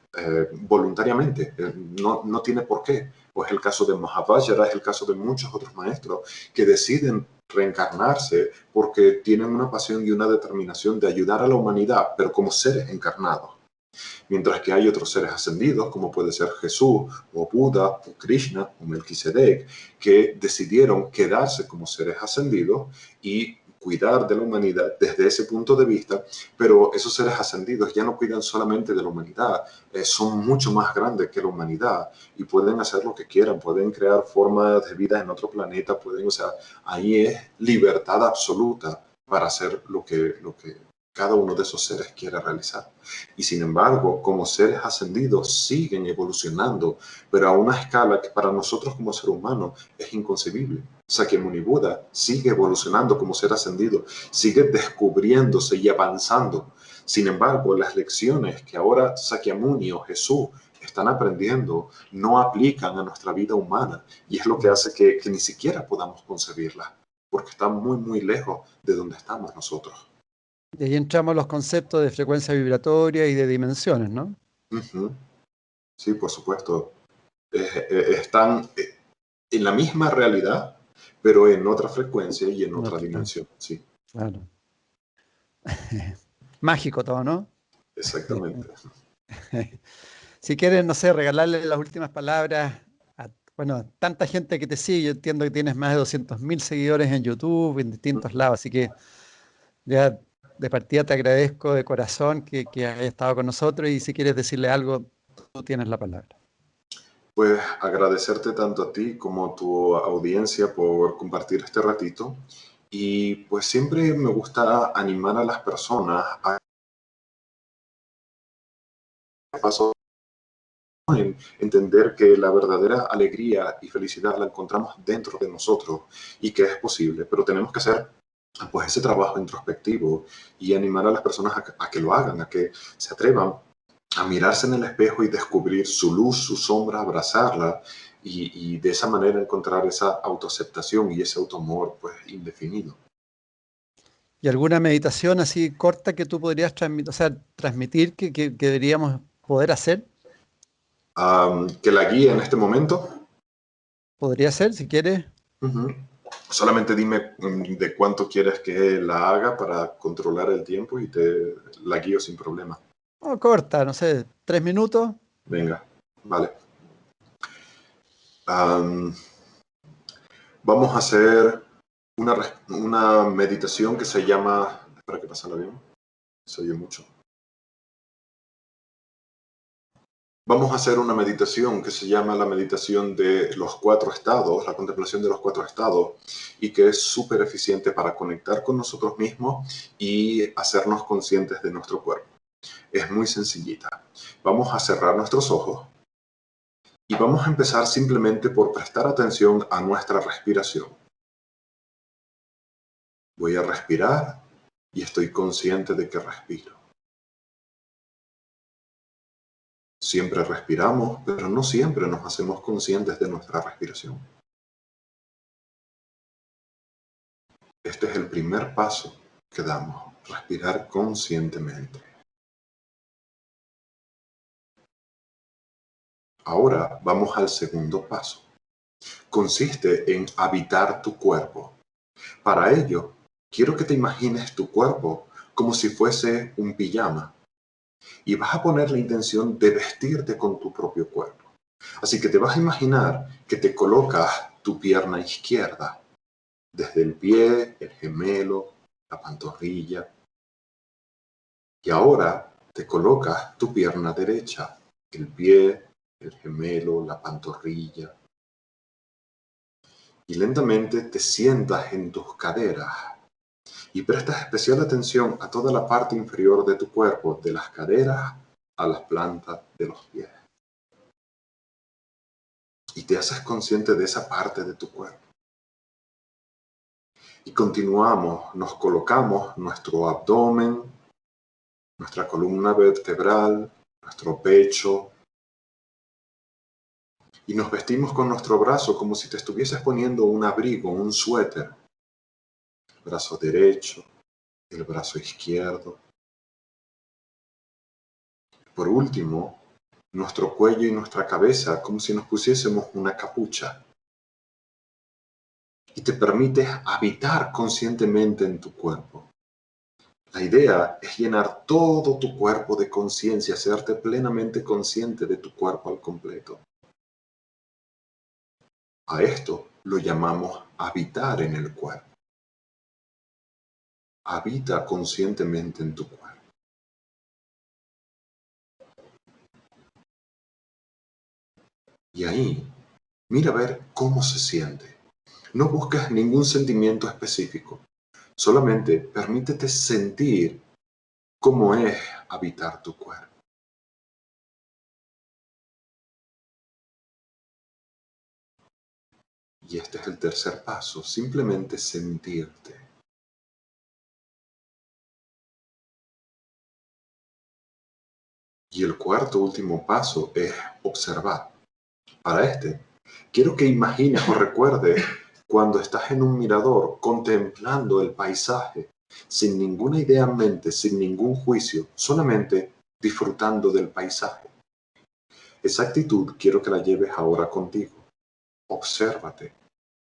voluntariamente. No tiene por qué. Pues el caso de Mahavajra, es el caso de muchos otros maestros que deciden reencarnarse porque tienen una pasión y una determinación de ayudar a la humanidad, pero como seres encarnados. Mientras que hay otros seres ascendidos, como puede ser Jesús, o Buda, o Krishna, o Melquisedec, que decidieron quedarse como seres ascendidos y cuidar de la humanidad desde ese punto de vista, pero esos seres ascendidos ya no cuidan solamente de la humanidad, son mucho más grandes que la humanidad y pueden hacer lo que quieran, pueden crear formas de vida en otro planeta, pueden, o sea, ahí es libertad absoluta para hacer lo que cada uno de esos seres quiere realizar. Y sin embargo, como seres ascendidos siguen evolucionando, pero a una escala que para nosotros como ser humano es inconcebible. Sakyamuni Buda sigue evolucionando como ser ascendido, sigue descubriéndose y avanzando. Sin embargo, las lecciones que ahora Sakyamuni o Jesús están aprendiendo no aplican a nuestra vida humana y es lo que hace que ni siquiera podamos concebirlas, porque están muy lejos de donde estamos nosotros. Y ahí entramos a los conceptos de frecuencia vibratoria y de dimensiones, ¿no? Uh-huh. Sí, por supuesto. Están en la misma realidad, pero en otra frecuencia y en otra dimensión. Sí, Claro. Mágico todo, ¿no? exactamente. Si quieres, no sé, regalarle las últimas palabras a, bueno, tanta gente que te sigue. Yo entiendo que tienes más de 200.000 seguidores en YouTube, en distintos lados, así que ya de partida te agradezco de corazón que hayas estado con nosotros y si quieres decirle algo, tú tienes la palabra. Pues agradecerte tanto a ti como a tu audiencia por compartir este ratito. Y pues siempre me gusta animar a las personas a paso en entender que la verdadera alegría y felicidad la encontramos dentro de nosotros y que es posible, pero tenemos que hacer pues ese trabajo introspectivo y animar a las personas a que lo hagan, a que se atrevan a mirarse en el espejo y descubrir su luz, su sombra, abrazarla y de esa manera encontrar esa autoaceptación y ese autoamor pues indefinido. ¿Y alguna meditación así corta que tú podrías transmitir, o sea, transmitir que deberíamos poder hacer? Que la guíe en este momento. Podría ser, si quieres. Uh-huh. Solamente dime de cuánto quieres que la haga para controlar el tiempo y te la guío sin problema. Oh, corta, no sé, 3 minutos. Venga, vale. Um, Vamos a hacer una meditación que se llama... Espera que pase el avión. Se oye mucho. Vamos a hacer una meditación que se llama la meditación de los 4 estados, la contemplación de los 4 estados, y que es súper eficiente para conectar con nosotros mismos y hacernos conscientes de nuestro cuerpo. Es muy sencillita. Vamos a cerrar nuestros ojos y vamos a empezar simplemente por prestar atención a nuestra respiración. Voy a respirar y estoy consciente de que respiro. Siempre respiramos, pero no siempre nos hacemos conscientes de nuestra respiración. Este es el primer paso que damos, respirar conscientemente. Ahora vamos al segundo paso. Consiste en habitar tu cuerpo. Para ello, quiero que te imagines tu cuerpo como si fuese un pijama y vas a poner la intención de vestirte con tu propio cuerpo. Así que te vas a imaginar que te colocas tu pierna izquierda, desde el pie, el gemelo, la pantorrilla. Y ahora te colocas tu pierna derecha, el pie, el gemelo, la pantorrilla. Y lentamente te sientas en tus caderas y prestas especial atención a toda la parte inferior de tu cuerpo, de las caderas a las plantas de los pies. Y te haces consciente de esa parte de tu cuerpo. Y continuamos, nos colocamos nuestro abdomen, nuestra columna vertebral, nuestro pecho. Y nos vestimos con nuestro brazo como si te estuvieses poniendo un abrigo, un suéter. El brazo derecho, el brazo izquierdo. Por último, nuestro cuello y nuestra cabeza como si nos pusiésemos una capucha. Y te permites habitar conscientemente en tu cuerpo. La idea es llenar todo tu cuerpo de conciencia, hacerte plenamente consciente de tu cuerpo al completo. A esto lo llamamos habitar en el cuerpo. Habita conscientemente en tu cuerpo. Y ahí, mira a ver cómo se siente. No busques ningún sentimiento específico. Solamente permítete sentir cómo es habitar tu cuerpo. Y este es el tercer paso, simplemente sentirte. Y el cuarto último paso es observar. Para este, quiero que imagines o recuerdes cuando estás en un mirador contemplando el paisaje, sin ninguna idea en mente, sin ningún juicio, solamente disfrutando del paisaje. Esa actitud quiero que la lleves ahora contigo. Obsérvate,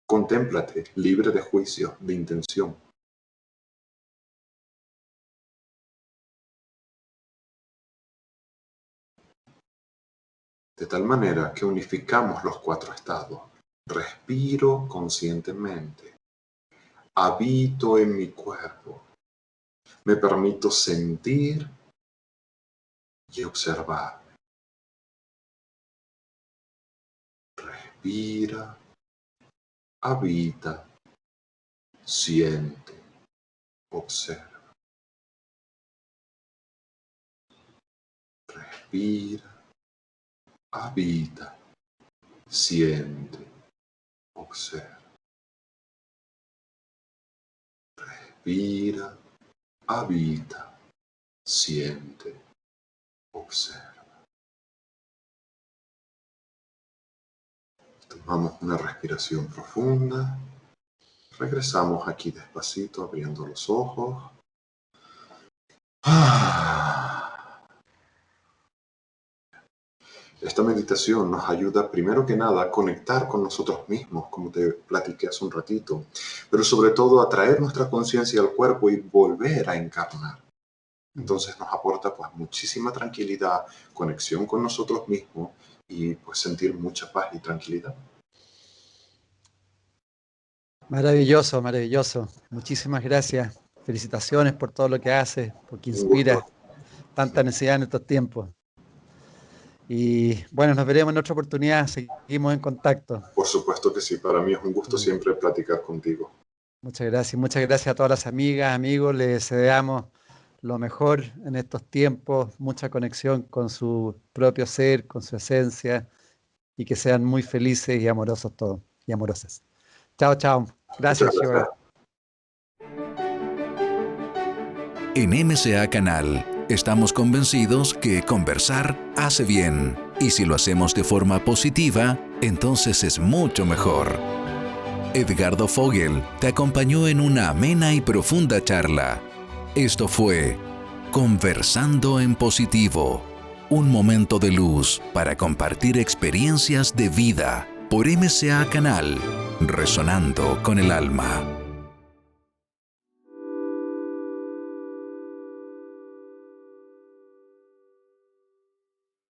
contémplate, libre de juicio, de intención. De tal manera que unificamos los 4 estados. Respiro conscientemente. Habito en mi cuerpo. Me permito sentir y observar. Respira, habita, siente, observa. Respira, habita, siente, observa. Respira, habita, siente, observa. Tomamos una respiración profunda. Regresamos aquí despacito, abriendo los ojos. Esta meditación nos ayuda primero que nada a conectar con nosotros mismos, como te platiqué hace un ratito, pero sobre todo a traer nuestra conciencia al cuerpo y volver a encarnar. Entonces nos aporta pues muchísima tranquilidad, conexión con nosotros mismos y pues sentir mucha paz y tranquilidad. Maravilloso, maravilloso. Muchísimas gracias. Felicitaciones por todo lo que haces, porque inspira tanta necesidad en estos tiempos. Y bueno, nos veremos en otra oportunidad, seguimos en contacto. Por supuesto que sí, para mí es un gusto siempre platicar contigo. Muchas gracias a todas las amigas, amigos, les deseamos lo mejor en estos tiempos, mucha conexión con su propio ser, con su esencia, y que sean muy felices y amorosos todos, y amorosas. Chao, chao. Gracias, Gilbert. En MCA Canal estamos convencidos que conversar hace bien, y si lo hacemos de forma positiva, entonces es mucho mejor. Edgardo Fogel te acompañó en una amena y profunda charla. Esto fue Conversando en Positivo, un momento de luz para compartir experiencias de vida por MCA Canal, resonando con el alma.